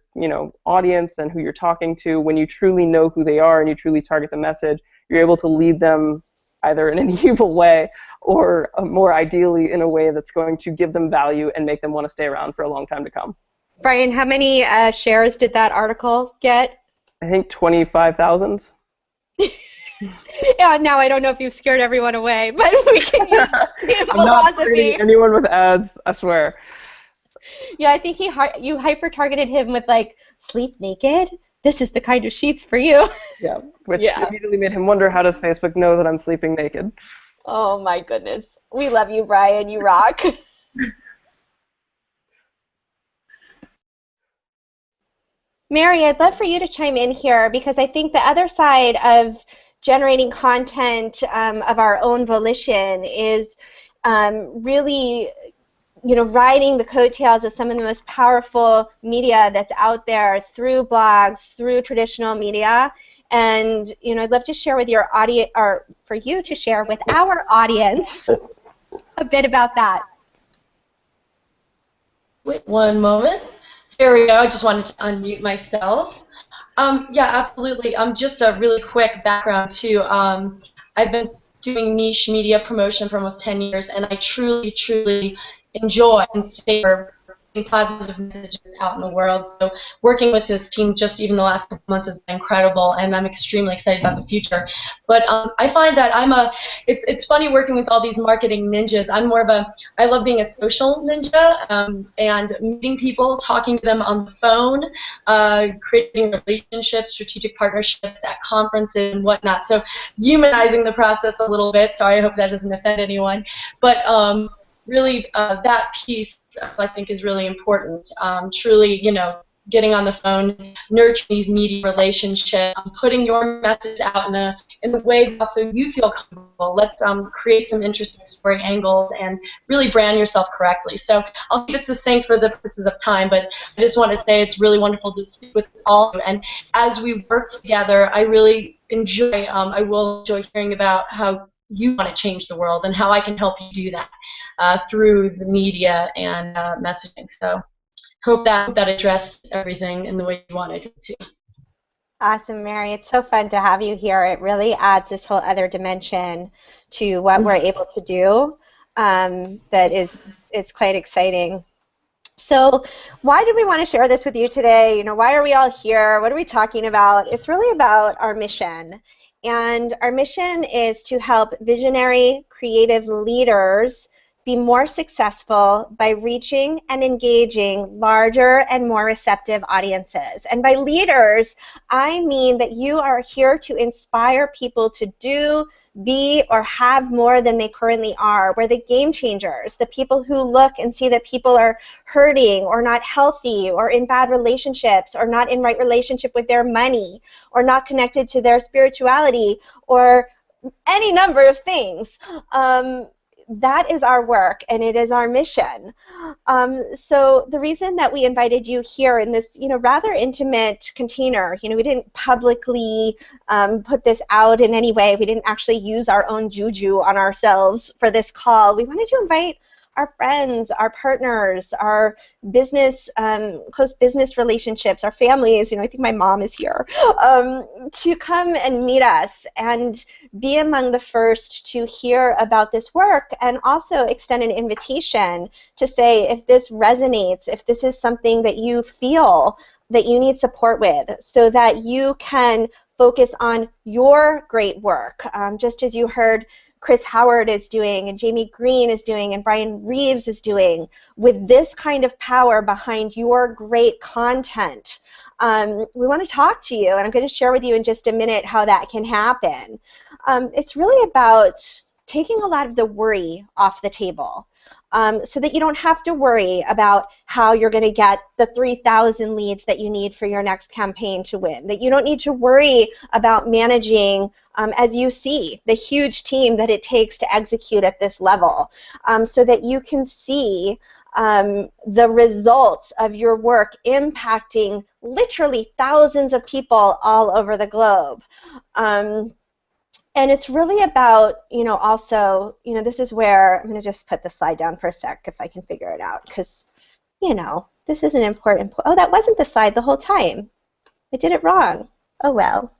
audience and who you're talking to. When you truly know who they are and you truly target the message, you're able to lead them either in an evil way or more ideally in a way that's going to give them value and make them want to stay around for a long time to come. Brian, how many shares did that article get? I think 25,000. Yeah, now I don't know if you've scared everyone away, but we can use the same I'm not targeting anyone with ads, I swear. Yeah, I think you hyper-targeted him with, like, sleep naked? This is the kind of sheets for you. Yeah, which immediately made him wonder, how does Facebook know that I'm sleeping naked? Oh, my goodness. We love you, Brian. You rock. Mary, I'd love for you to chime in here, because I think the other side of generating content of our own volition is really, riding the coattails of some of the most powerful media that's out there through blogs, through traditional media. And I'd love to share with your audience, or for you to share with our audience, a bit about that. Wait one moment. Here we go. I just wanted to unmute myself. Yeah, absolutely. Just a really quick background too. I've been doing niche media promotion for almost 10 years, and I truly, truly enjoy and savor positive messages out in the world. So working with this team just even the last couple months has been incredible, and I'm extremely excited about the future. But I find that it's funny working with all these marketing ninjas. I'm more of I love being a social ninja and meeting people, talking to them on the phone, creating relationships, strategic partnerships at conferences and whatnot. So humanizing the process a little bit. Sorry, I hope that doesn't offend anyone. But really, that piece I think is really important. Truly, getting on the phone, nurturing these media relationships, putting your message out in a way that also you feel comfortable. Let's create some interesting story angles and really brand yourself correctly. So I'll keep it succinct for the purposes of time, but I just want to say it's really wonderful to speak with all of you. And as we work together, I really enjoy, I will enjoy hearing about how you want to change the world and how I can help you do that through the media and messaging. So hope that addressed everything in the way you wanted it to. Awesome, Mary. It's so fun to have you here. It really adds this whole other dimension to what we're able to do. That is, it's quite exciting. So why did we want to share this with you today? You know, why are we all here? What are we talking about? It's really about our mission. And our mission is to help visionary, creative leaders be more successful by reaching and engaging larger and more receptive audiences. And by leaders, I mean that you are here to inspire people to do, be, or have more than they currently are. We're the game changers, the people who look and see that people are hurting or not healthy or in bad relationships or not in right relationship with their money or not connected to their spirituality or any number of things. That is our work, and it is our mission. So the reason that we invited you here in this, rather intimate container, we didn't publicly put this out in any way. We didn't actually use our own juju on ourselves for this call. We wanted to invite our friends, our partners, our business, close business relationships, our families, I think my mom is here, to come and meet us and be among the first to hear about this work, and also extend an invitation to say if this resonates, if this is something that you feel that you need support with, so that you can focus on your great work, just as you heard Chris Howard is doing, and Jamie Green is doing, and Brian Reeves is doing, with this kind of power behind your great content. We want to talk to you, and I'm going to share with you in just a minute how that can happen. It's really about taking a lot of the worry off the table. So that you don't have to worry about how you're going to get the 3,000 leads that you need for your next campaign to win, that you don't need to worry about managing, as you see, the huge team that it takes to execute at this level, so that you can see the results of your work impacting literally thousands of people all over the globe. And it's really about, also, this is where, I'm going to just put the slide down for a sec if I can figure it out, because, this is an important point. Oh, that wasn't the slide the whole time. I did it wrong. Oh, well,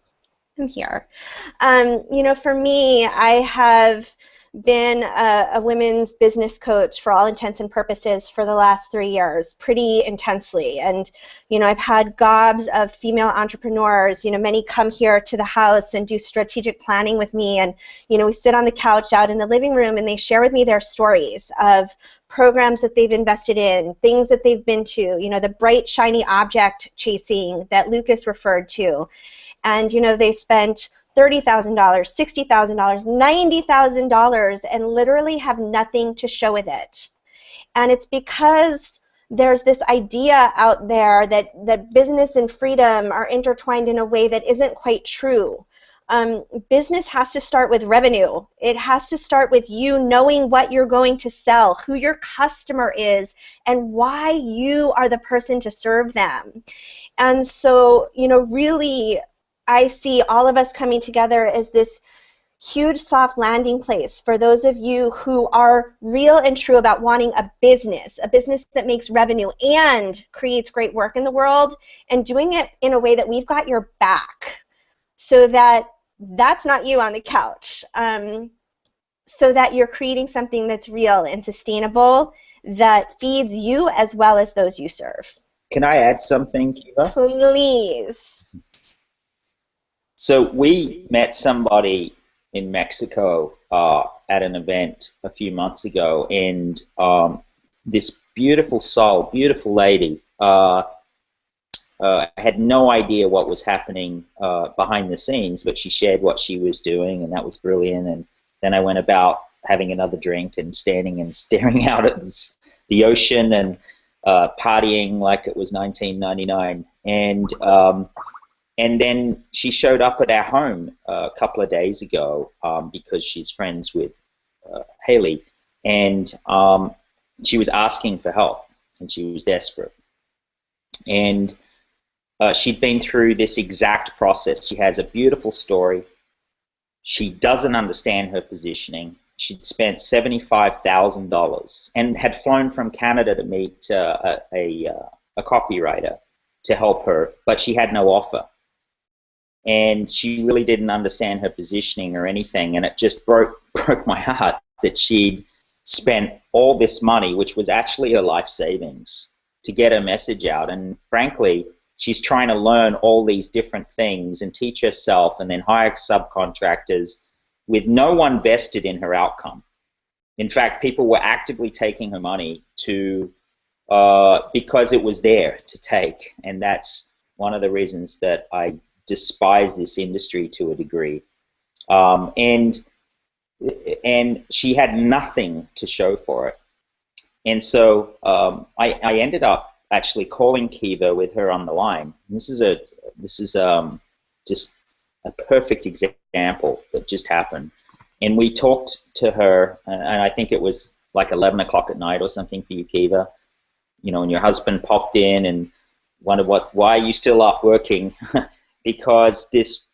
I'm here. For me, I have been a women's business coach for all intents and purposes for the last 3 years, pretty intensely. And, I've had gobs of female entrepreneurs, many come here to the house and do strategic planning with me. And, we sit on the couch out in the living room and they share with me their stories of programs that they've invested in, things that they've been to, the bright, shiny object chasing that Lucas referred to. And, they spent $30,000, $60,000, $90,000, and literally have nothing to show with it. And it's because there's this idea out there that business and freedom are intertwined in a way that isn't quite true. Business has to start with revenue. It has to start with you knowing what you're going to sell, who your customer is, and why you are the person to serve them. And so, really, I see all of us coming together as this huge soft landing place for those of you who are real and true about wanting a business that makes revenue and creates great work in the world, and doing it in a way that we've got your back, so that that's not you on the couch, so that you're creating something that's real and sustainable that feeds you as well as those you serve. Can I add something, Kiva? Please. So we met somebody in Mexico at an event a few months ago, and this beautiful soul, beautiful lady, had no idea what was happening behind the scenes, but she shared what she was doing, and that was brilliant. And then I went about having another drink and standing and staring out at the ocean and partying like it was 1999. And then she showed up at our home a couple of days ago because she's friends with Haley, and she was asking for help, and she was desperate. And she'd been through this exact process. She has a beautiful story. She doesn't understand her positioning. She'd spent $75,000 and had flown from Canada to meet a copywriter to help her, but she had no offer. And she really didn't understand her positioning or anything, and it just broke my heart that she'd spent all this money, which was actually her life savings, to get her message out. And frankly, she's trying to learn all these different things and teach herself and then hire subcontractors with no one vested in her outcome. In fact, people were actively taking her money to because it was there to take, and that's one of the reasons that I despise this industry to a degree. And she had nothing to show for it. And so I ended up actually calling Kiva with her on the line. This is just a perfect example that just happened. And we talked to her, and I think it was like 11 o'clock at night or something for you, Kiva. You know, and your husband popped in and wondered why are you still up working? Because this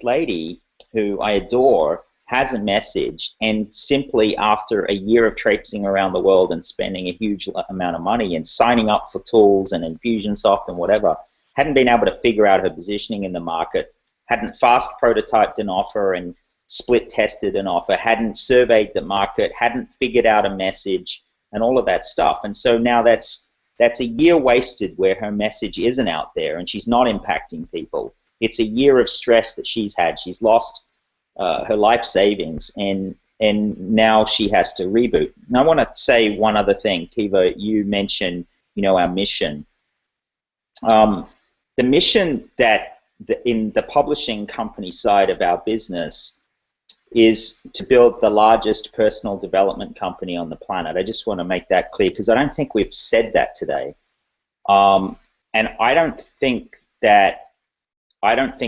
lady who I adore has a message, and simply after a year of traipsing around the world and spending a huge amount of money and signing up for tools and Infusionsoft and whatever, hadn't been able to figure out her positioning in the market, hadn't fast prototyped an offer and split tested an offer, hadn't surveyed the market, hadn't figured out a message and all of that stuff. And so now that's a year wasted where her message isn't out there and she's not impacting people. It's a year of stress that she's had. She's lost her life savings, and now she has to reboot. And I want to say one other thing. Kiva, you mentioned, you know, our mission. The mission that in the publishing company side of our business is to build the largest personal development company on the planet. I just want to make that clear because I don't think we've said that today. And I don't think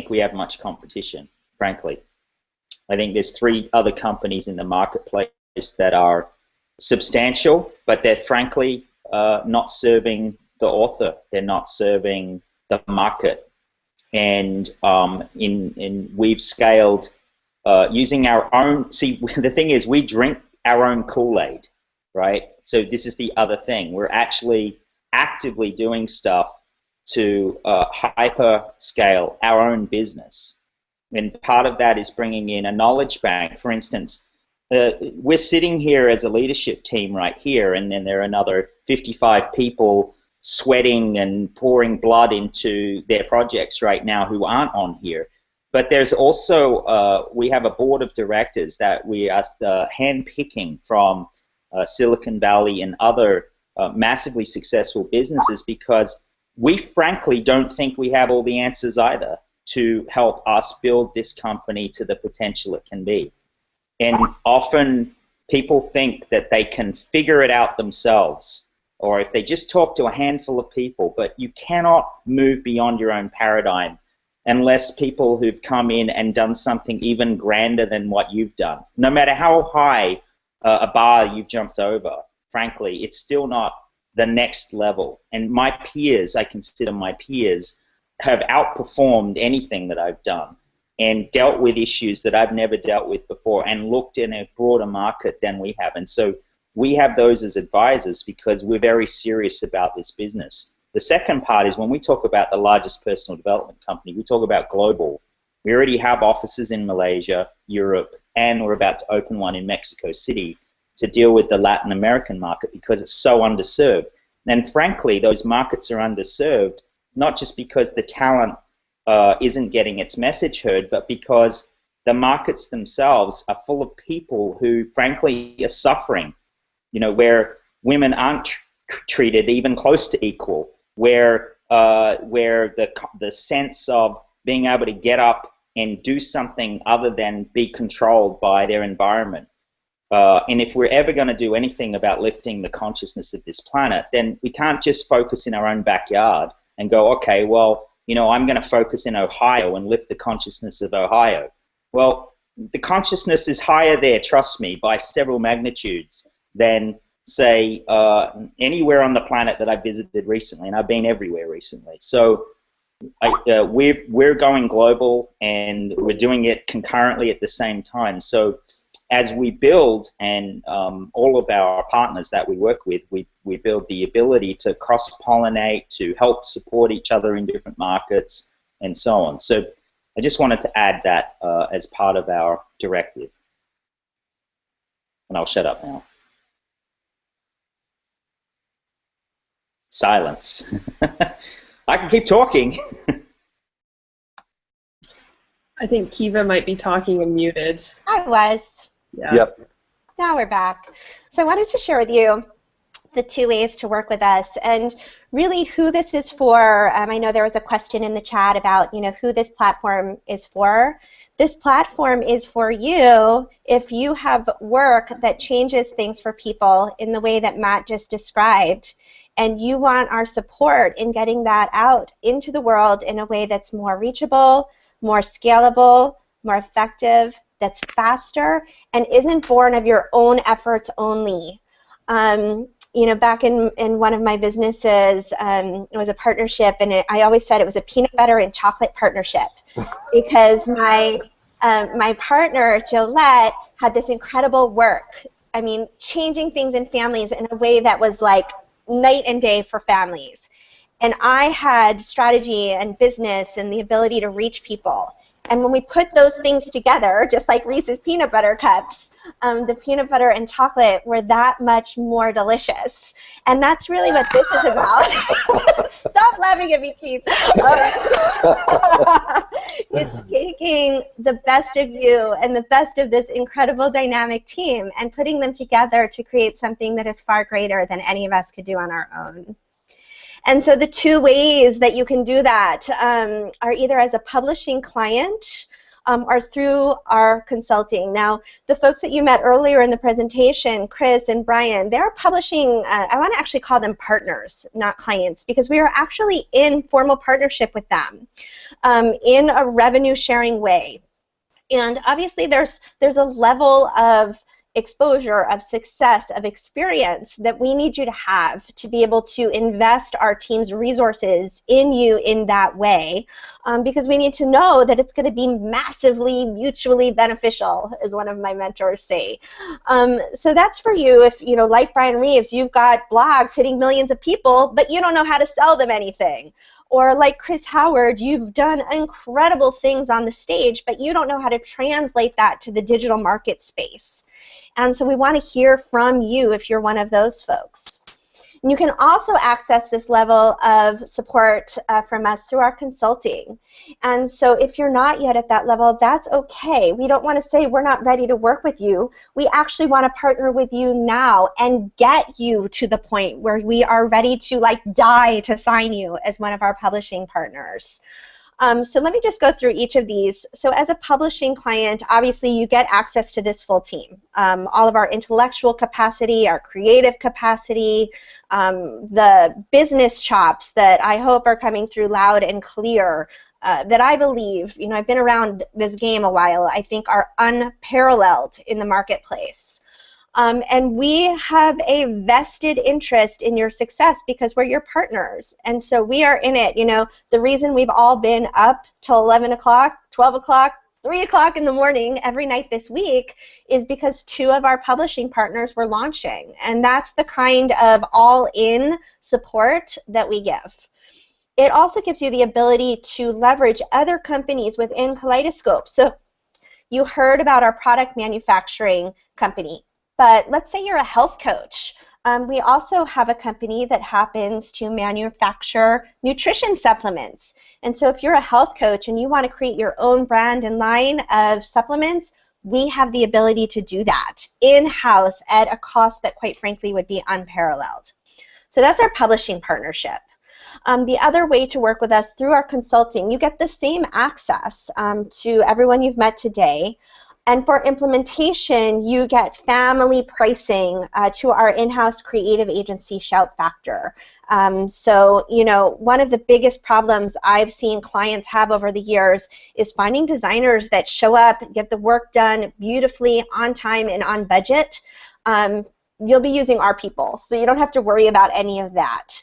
we have much competition, frankly. I think there's 3 other companies in the marketplace that are substantial, but they're frankly not serving the author. They're not serving the market. And we've scaled using our own. See, the thing is, we drink our own Kool-Aid, right? So this is the other thing. We're actually actively doing stuff to hyper scale our own business. And part of that is bringing in a knowledge bank. For instance, we're sitting here as a leadership team right here, and then there are another 55 people sweating and pouring blood into their projects right now who aren't on here. But there's also, we have a board of directors that we are hand-picking from Silicon Valley and other massively successful businesses, because we frankly don't think we have all the answers either to help us build this company to the potential it can be. And often people think that they can figure it out themselves, or if they just talk to a handful of people, but you cannot move beyond your own paradigm unless people who've come in and done something even grander than what you've done. No matter how high a bar you've jumped over, frankly, it's still not the next level. And my peers, I consider my peers, have outperformed anything that I've done and dealt with issues that I've never dealt with before and looked in a broader market than we have. And so we have those as advisors because we're very serious about this business. The second part is when we talk about the largest personal development company, we talk about global. We already have offices in Malaysia, Europe, and we're about to open one in Mexico City to deal with the Latin American market because it's so underserved. And frankly, those markets are underserved not just because the talent isn't getting its message heard, but because the markets themselves are full of people who, frankly, are suffering. You know, where women aren't treated even close to equal, where the sense of being able to get up and do something other than be controlled by their environment. And if we're ever going to do anything about lifting the consciousness of this planet, then we can't just focus in our own backyard and go, okay, well, you know, I'm going to focus in Ohio and lift the consciousness of Ohio. Well, the consciousness is higher there, trust me, by several magnitudes than, say, anywhere on the planet that I've visited recently, and I've been everywhere recently. So we're going global, and we're doing it concurrently at the same time. So as we build, and all of our partners that we work with, we build the ability to cross-pollinate, to help support each other in different markets, and so on. So I just wanted to add that as part of our directive. And I'll shut up now. silence. I can keep talking. I think Kiva might be talking and muted. I was. Yeah. Yep. Now we're back. So I wanted to share with you the 2 ways to work with us and really who this is for. I know there was a question in the chat about, who this platform is for. This platform is for you if you have work that changes things for people in the way that Matt just described, and you want our support in getting that out into the world in a way that's more reachable, more scalable, more effective, that's faster, and isn't born of your own efforts only. Back in one of my businesses, it was a partnership, and I always said it was a peanut butter and chocolate partnership because my partner, Jolette, had this incredible work. I mean, changing things in families in a way that was like night and day for families. And I had strategy and business and the ability to reach people. And when we put those things together, just like Reese's peanut butter cups, the peanut butter and chocolate were that much more delicious. And that's really what this is about. Stop laughing at me, Keith. It's taking the best of you and the best of this incredible dynamic team and putting them together to create something that is far greater than any of us could do on our own. And so the 2 ways that you can do that are either as a publishing client or through our consulting. Now, the folks that you met earlier in the presentation, Chris and Brian, they're publishing, I want to actually call them partners, not clients, because we are actually in formal partnership with them in a revenue sharing way. And obviously there's a level of exposure, of success, of experience that we need you to have to be able to invest our team's resources in you in that way, because we need to know that it's going to be massively mutually beneficial, as one of my mentors say. So that's for you if, like Brian Reeves, you've got blogs hitting millions of people, but you don't know how to sell them anything. Or like Chris Howard, you've done incredible things on the stage, but you don't know how to translate that to the digital market space. And so we want to hear from you if you're one of those folks. And you can also access this level of support from us through our consulting. And so if you're not yet at that level, that's okay. We don't want to say we're not ready to work with you. We actually want to partner with you now and get you to the point where we are ready to die to sign you as one of our publishing partners. So let me just go through each of these. So as a publishing client, obviously you get access to this full team. All of our intellectual capacity, our creative capacity, the business chops that I hope are coming through loud and clear, that I believe, I've been around this game a while, I think are unparalleled in the marketplace. And we have a vested interest in your success because we're your partners. And so we are in it. The reason we've all been up till 11 o'clock, 12 o'clock, 3 o'clock in the morning every night this week is because 2 of our publishing partners were launching. And that's the kind of all-in support that we give. It also gives you the ability to leverage other companies within Kaleidoscope. So you heard about our product manufacturing company. But let's say you're a health coach. We also have a company that happens to manufacture nutrition supplements. And so if you're a health coach and you want to create your own brand and line of supplements, we have the ability to do that in-house at a cost that, quite frankly, would be unparalleled. So that's our publishing partnership. The other way to work with us through our consulting, you get the same access to everyone you've met today. And for implementation, you get family pricing to our in-house creative agency, Shout Factor. So, one of the biggest problems I've seen clients have over the years is finding designers that show up, get the work done beautifully, on time, and on budget. You'll be using our people, so you don't have to worry about any of that.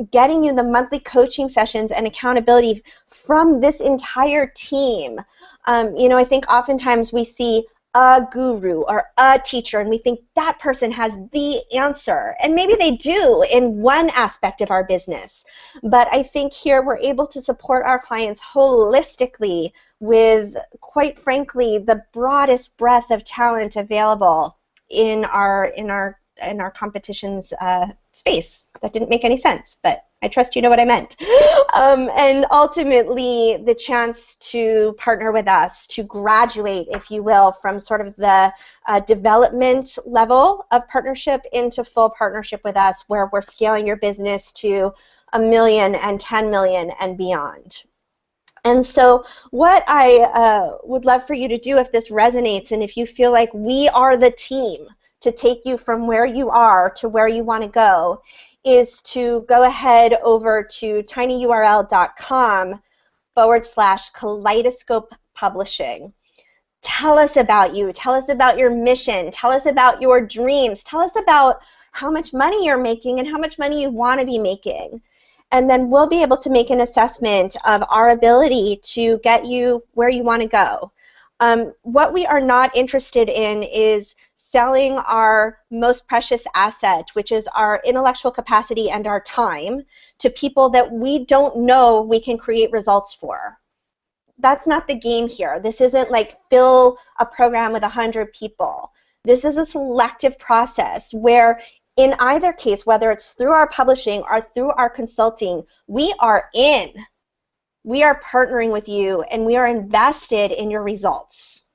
Getting you the monthly coaching sessions and accountability from this entire team. I think oftentimes we see a guru or a teacher and we think that person has the answer. And maybe they do in one aspect of our business. But I think here we're able to support our clients holistically with, quite frankly, the broadest breadth of talent available in our competition's space. That didn't make any sense, but I trust you know what I meant. And ultimately, the chance to partner with us, to graduate, if you will, from sort of the development level of partnership into full partnership with us, where we're scaling your business to $1 million and 10 million and beyond. And so what I would love for you to do, if this resonates and if you feel like we are the team to take you from where you are to where you want to go, is to go ahead over to tinyurl.com/Kaleidoscope Publishing. Tell us about you. Tell us about your mission. Tell us about your dreams. Tell us about how much money you're making and how much money you want to be making. And then we'll be able to make an assessment of our ability to get you where you want to go. What we are not interested in is selling our most precious asset, which is our intellectual capacity and our time, to people that we don't know we can create results for. That's not the game here. This isn't like fill a program with 100 people. This is a selective process where in either case, whether it's through our publishing or through our consulting, we are in. We are partnering with you and we are invested in your results.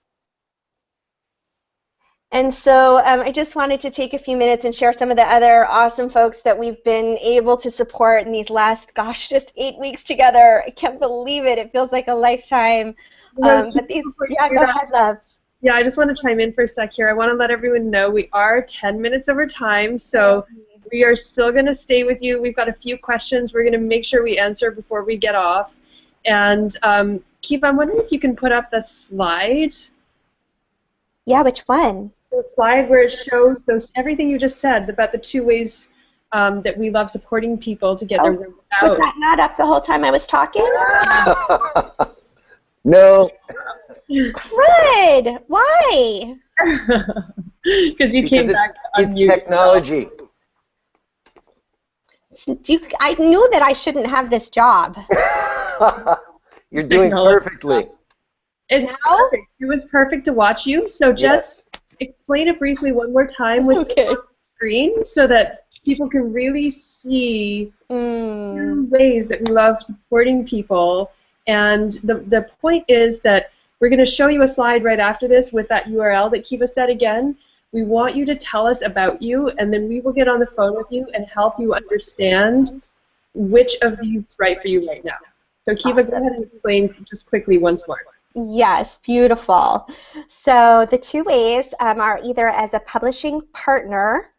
And so I just wanted to take a few minutes and share some of the other awesome folks that we've been able to support in these last, gosh, just 8 weeks together. I can't believe it. It feels like a lifetime. But these, yeah, go ahead, love. Yeah, I just want to chime in for a sec here. I want to let everyone know we are 10 minutes over time, so we are still going to stay with you. We've got a few questions we're going to make sure we answer before we get off. And Kiva, I'm wondering if you can put up the slide. Yeah, which one? The slide where it shows everything you just said about the 2 ways that we love supporting people to get their work out. Was that not up the whole time I was talking? No. Good. Why? Because you came back on it's mute. Technology. I knew that I shouldn't have this job. You're doing perfectly. It's perfect. It was perfect to watch you. So just explain it briefly one more time with the screen so that people can really see the ways that we love supporting people. And the point is that we're going to show you a slide right after this with that URL that Kiva said again. We want you to tell us about you, and then we will get on the phone with you and help you understand which of these is right for you right now. So Kiva, go ahead and explain just quickly once more. Yes, beautiful. So the 2 ways are either as a publishing partner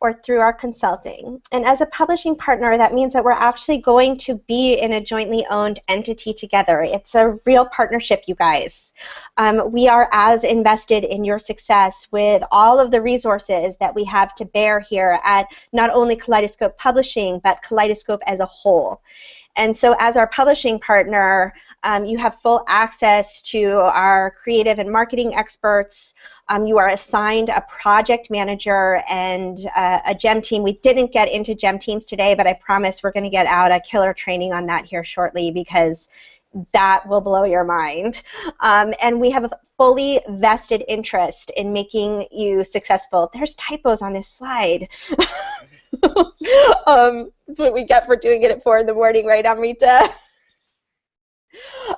or through our consulting. And as a publishing partner, that means that we're actually going to be in a jointly owned entity together. It's a real partnership, you guys. We are as invested in your success with all of the resources that we have to bear here at not only Kaleidoscope Publishing, but Kaleidoscope as a whole. And so as our publishing partner, you have full access to our creative and marketing experts. You are assigned a project manager and a GEM team. We didn't get into GEM teams today, but I promise we're going to get out a killer training on that here shortly because that will blow your mind. And we have a fully vested interest in making you successful. There's typos on this slide. That's what we get for doing it at 4 in the morning, right, Amrita?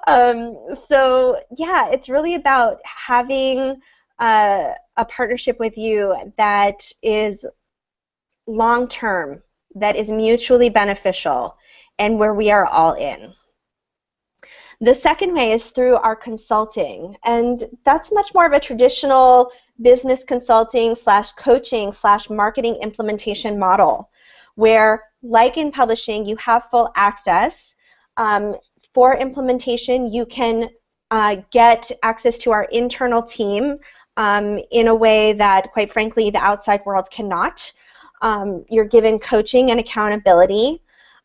So yeah, it's really about having a partnership with you that is long-term, that is mutually beneficial, and where we are all in. The second way is through our consulting, and that's much more of a traditional business consulting / coaching / marketing implementation model, where, like in publishing, you have full access. For implementation, you can get access to our internal team in a way that, quite frankly, the outside world cannot. You're given coaching and accountability.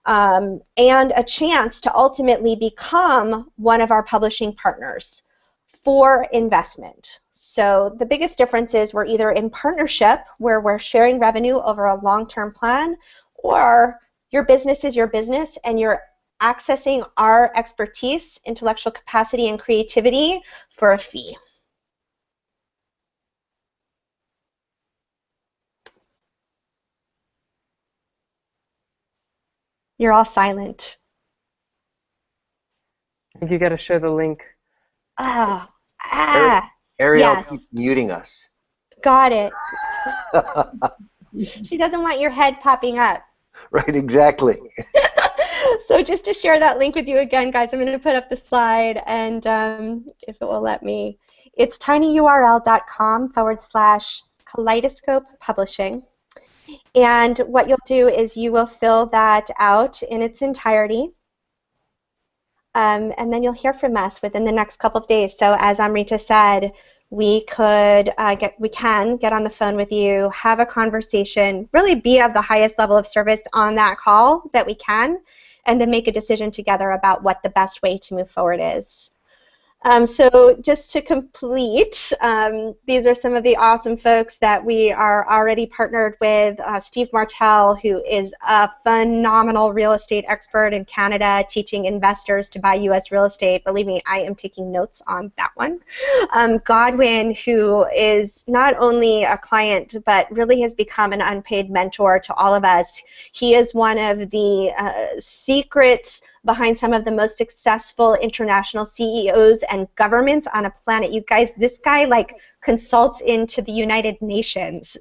And a chance to ultimately become one of our publishing partners for investment. So the biggest difference is we're either in partnership, where we're sharing revenue over a long-term plan, or your business is your business and you're accessing our expertise, intellectual capacity, and creativity for a fee. You're all silent. I think you got to show the link. Ah, Ariel yes. keeps muting us. Got it. She doesn't want your head popping up. Right, exactly. So just to share that link with you again, guys, I'm going to put up the slide, and if it will let me, it's tinyurl.com/Kaleidoscope Publishing. And what you'll do is you will fill that out in its entirety. And then you'll hear from us within the next couple of days. So as Amrita said, we can get on the phone with you, have a conversation, really be of the highest level of service on that call that we can, and then make a decision together about what the best way to move forward is. So just to complete, these are some of the awesome folks that we are already partnered with. Steve Martell, who is a phenomenal real estate expert in Canada, teaching investors to buy U.S. real estate. Believe me, I am taking notes on that one. Godwin, who is not only a client, but really has become an unpaid mentor to all of us. He is one of the secrets behind some of the most successful international CEOs and governments on a planet. You guys, this guy like consults into the United Nations.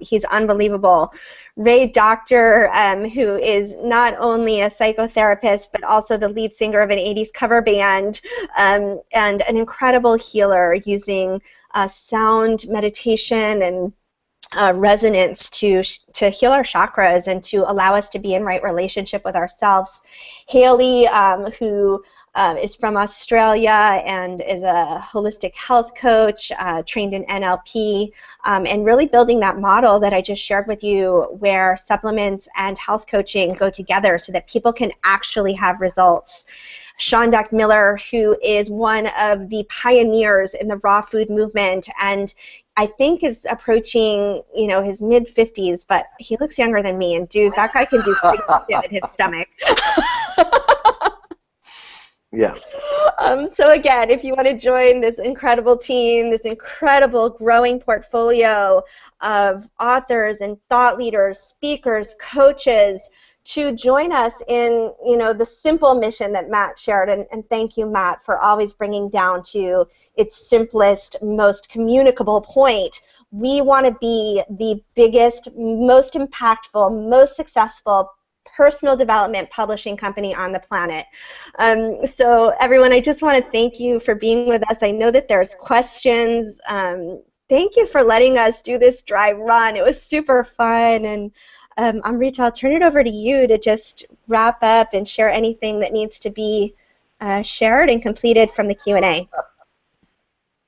He's unbelievable. Ray Doctor, who is not only a psychotherapist, but also the lead singer of an 80s cover band, and an incredible healer using sound meditation and resonance to heal our chakras and to allow us to be in right relationship with ourselves. Haley, who is from Australia and is a holistic health coach, trained in NLP, and really building that model that I just shared with you where supplements and health coaching go together so that people can actually have results. Shondak Miller, who is one of the pioneers in the raw food movement and I think is approaching, you know, his mid-50s, but he looks younger than me, and dude, that guy can do pretty shit in his stomach. Yeah. So again, if you want to join this incredible team, this incredible growing portfolio of authors and thought leaders, speakers, coaches, to join us in, you know, the simple mission that Matt shared, and thank you, Matt, for always bringing down to its simplest, most communicable point. We want to be the biggest, most impactful, most successful personal development publishing company on the planet. So everyone, I just want to thank you for being with us. I know that there's questions. Thank you for letting us do this dry run. It was super fun, and Amrita, I'll turn it over to you to just wrap up and share anything that needs to be shared and completed from the Q&A.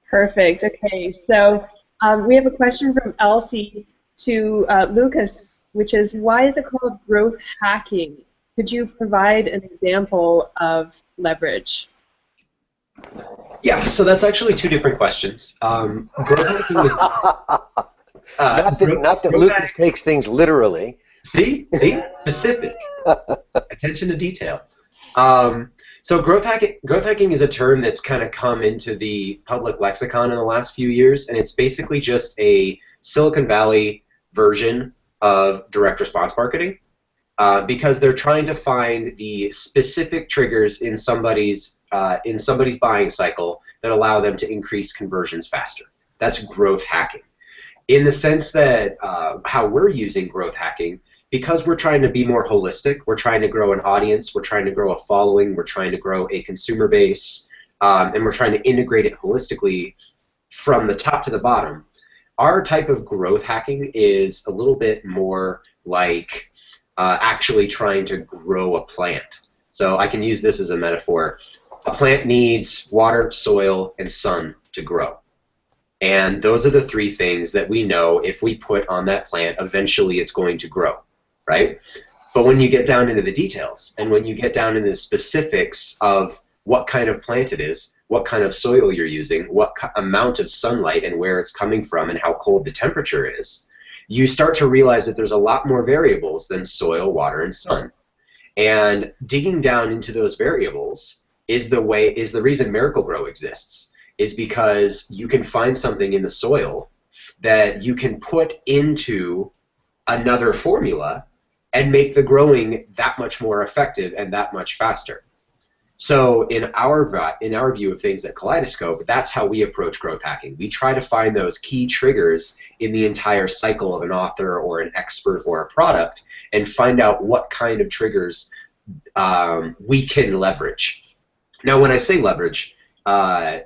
Perfect. Okay, so we have a question from Elsie to Lucas, which is, why is it called growth hacking? Could you provide an example of leverage? Yeah, so that's actually two different questions. Growth hacking is... not that Lucas takes things literally. See? Specific. Attention to detail. So growth hacking is a term that's kind of come into the public lexicon in the last few years, and it's basically just a Silicon Valley version of direct response marketing, because they're trying to find the specific triggers in somebody's buying cycle that allow them to increase conversions faster. That's growth hacking. In the sense that how we're using growth hacking, because we're trying to be more holistic, we're trying to grow an audience, we're trying to grow a following, we're trying to grow a consumer base, and we're trying to integrate it holistically from the top to the bottom. Our type of growth hacking is a little bit more like actually trying to grow a plant. So I can use this as a metaphor. A plant needs water, soil, and sun to grow. And those are the three things that we know if we put on that plant, eventually it's going to grow, right? But when you get down into the details and when you get down into the specifics of what kind of plant it is, what kind of soil you're using, what amount of sunlight and where it's coming from and how cold the temperature is, you start to realize that there's a lot more variables than soil, water, and sun. And digging down into those variables is the reason Miracle-Gro exists. Is because you can find something in the soil that you can put into another formula and make the growing that much more effective and that much faster. So in our view of things at Kaleidoscope, that's how we approach growth hacking. We try to find those key triggers in the entire cycle of an author or an expert or a product and find out what kind of triggers we can leverage. Now, when I say leverage,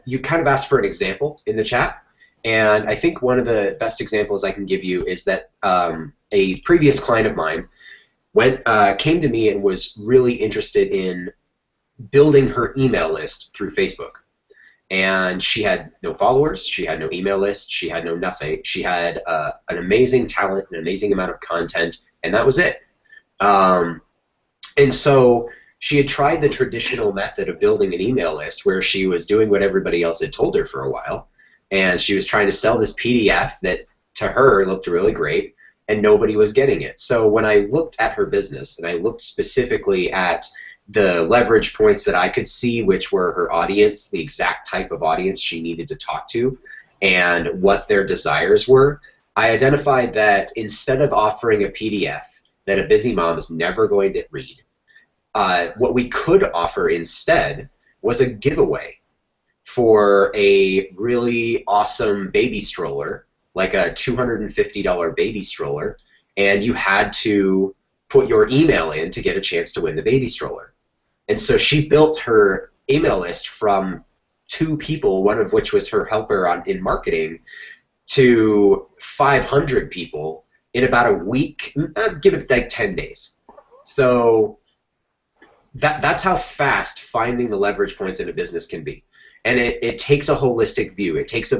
you kind of asked for an example in the chat, and I think one of the best examples I can give you is that a previous client of mine came to me and was really interested in building her email list through Facebook. And she had no followers, she had no email list, she had no nothing. She had an amazing talent, an amazing amount of content, and that was it. And so she had tried the traditional method of building an email list where she was doing what everybody else had told her for a while, and she was trying to sell this PDF that to her looked really great, and nobody was getting it. So when I looked at her business, and I looked specifically at the leverage points that I could see, which were her audience, the exact type of audience she needed to talk to, and what their desires were, I identified that instead of offering a PDF that a busy mom is never going to read, what we could offer instead was a giveaway for a really awesome baby stroller, like a $250 baby stroller, and you had to put your email in to get a chance to win the baby stroller. And so she built her email list from 2 people, one of which was her helper in marketing, to 500 people in about a week, give it like 10 days. So that's how fast finding the leverage points in a business can be. And it takes a holistic view. It takes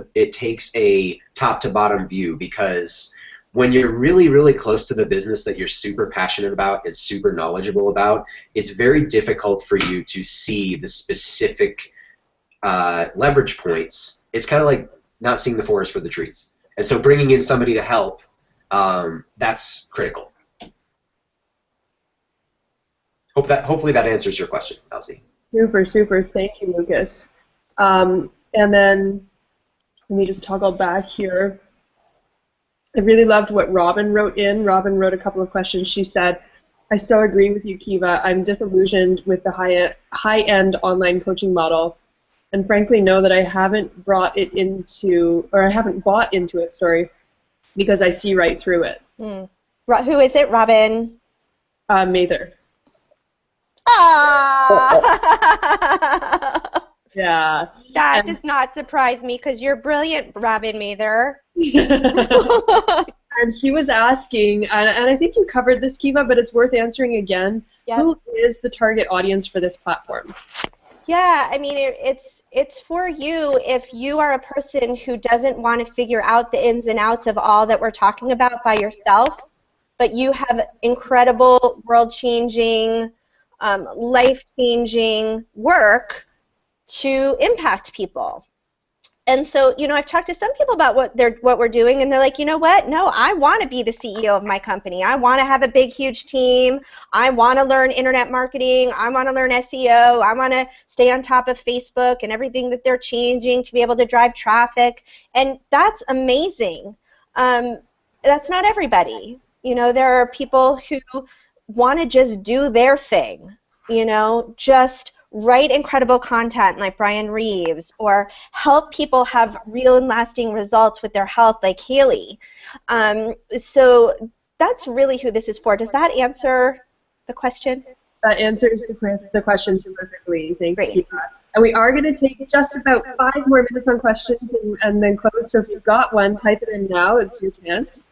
a top-to-bottom view, because when you're really, really close to the business that you're super passionate about and super knowledgeable about, it's very difficult for you to see the specific leverage points. It's kind of like not seeing the forest for the trees. And so bringing in somebody to help, that's critical. Hopefully that answers your question, Elsie. Super, super. Thank you, Lucas. And then let me just toggle back here. I really loved what Robin wrote in. Robin wrote a couple of questions. She said, I so agree with you, Kiva. I'm disillusioned with the high-end online coaching model, and frankly know that I haven't bought into it, sorry, because I see right through it. Who is it, Robin? Mather. Yeah. That does not surprise me, because you're brilliant, Robin Mather. And she was asking, and I think you covered this, Kiva, but it's worth answering again. Yep. Who is the target audience for this platform? Yeah, I mean, it's for you if you are a person who doesn't want to figure out the ins and outs of all that we're talking about by yourself, but you have incredible, world-changing, life-changing work to impact people. And so, you know, I've talked to some people about what we're doing, and they're like, you know what? No, I want to be the CEO of my company. I want to have a big, huge team. I want to learn internet marketing. I want to learn SEO. I want to stay on top of Facebook and everything that they're changing to be able to drive traffic. And that's amazing. That's not everybody. You know, there are people who want to just do their thing, you know, just write incredible content like Brian Reeves, or help people have real and lasting results with their health like Haley. So that's really who this is for. Does that answer the question? That answers the question perfectly. Thank you. And we are going to take just about 5 more minutes on questions and then close. So if you've got one, type it in now. It's your chance.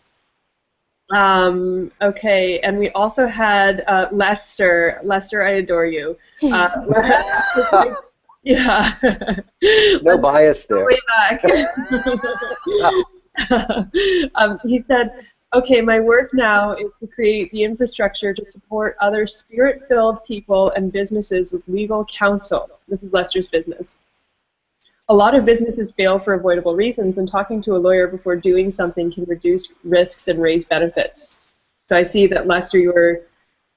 Okay, and we also had Lester. Lester, I adore you. Yeah. No bias there. Way back. He said, okay, my work now is to create the infrastructure to support other spirit-filled people and businesses with legal counsel. This is Lester's business. A lot of businesses fail for avoidable reasons, and talking to a lawyer before doing something can reduce risks and raise benefits. So I see that, Lester, you were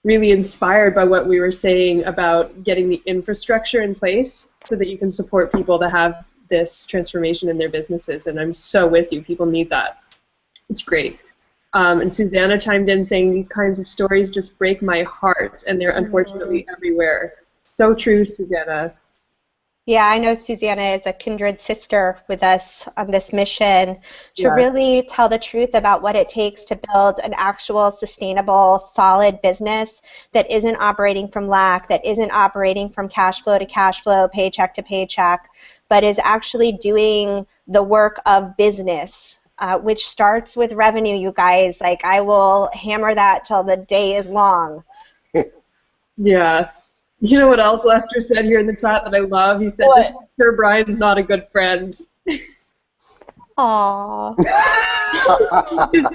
really inspired by what we were saying about getting the infrastructure in place so that you can support people to have this transformation in their businesses, and I'm so with you. People need that. It's great. And Susanna chimed in saying these kinds of stories just break my heart, and they're unfortunately everywhere. So true, Susanna. Yeah, I know Susanna is a kindred sister with us on this mission to Yeah. really tell the truth about what it takes to build an actual, sustainable, solid business that isn't operating from lack, that isn't operating from cash flow to cash flow, paycheck to paycheck, but is actually doing the work of business, which starts with revenue, you guys. Like, I will hammer that till the day is long. Yeah. You know what else Lester said here in the chat that I love? He said, What? just make sure Brian's not a good friend. Aww.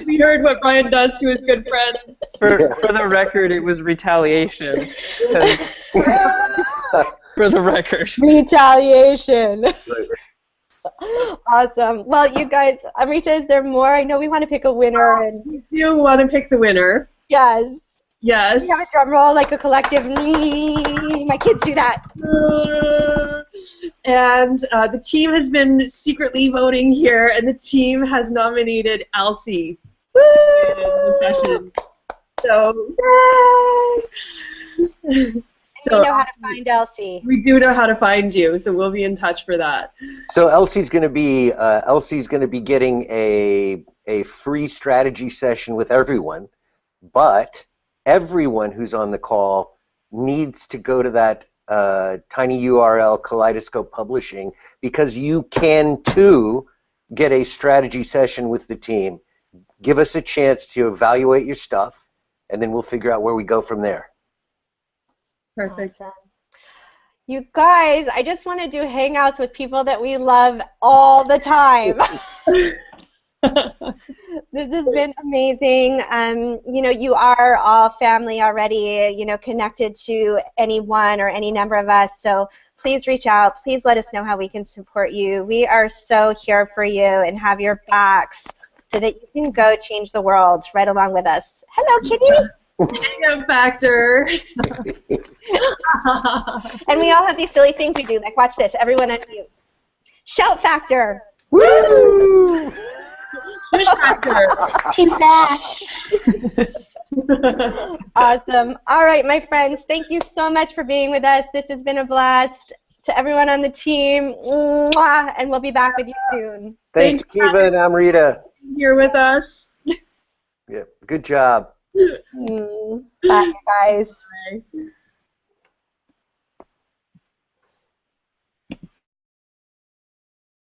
We heard what Brian does to his good friends. For the record, it was retaliation. For the record. Retaliation. Awesome. Well, you guys, Amrita, is there more? I know we want to pick a winner. And You want to pick the winner? yes. Yes. We have a drum roll, like a collective. My kids do that. And the team has been secretly voting here, and the team has nominated Elsie in the session. So, yay! We know how to find Elsie. We do know how to find you, so we'll be in touch for that. So Elsie's going to be getting a free strategy session with everyone, but everyone who's on the call needs to go to that tiny URL, Kaleidoscope Publishing, because you can too get a strategy session with the team. Give us a chance to evaluate your stuff, and then we'll figure out where we go from there. Perfect. Awesome. You guys, I just want to do Hangouts with people that we love all the time. This has been amazing. You know, you are all family already, you know, connected to anyone or any number of us. So please reach out. Please let us know how we can support you. We are so here for you and have your backs so that you can go change the world right along with us. Hello, kitty. Hangout factor. And we all have these silly things we do. Like, watch this. Everyone unmute. Shout factor. Woo! Fish factor. Team Flash. Awesome. All right, my friends, thank you so much for being with us. This has been a blast. To everyone on the team, mwah, and we'll be back with you soon. Thanks, Kiva and Amrita. Here with us. Yeah, good job. Bye, guys. Bye.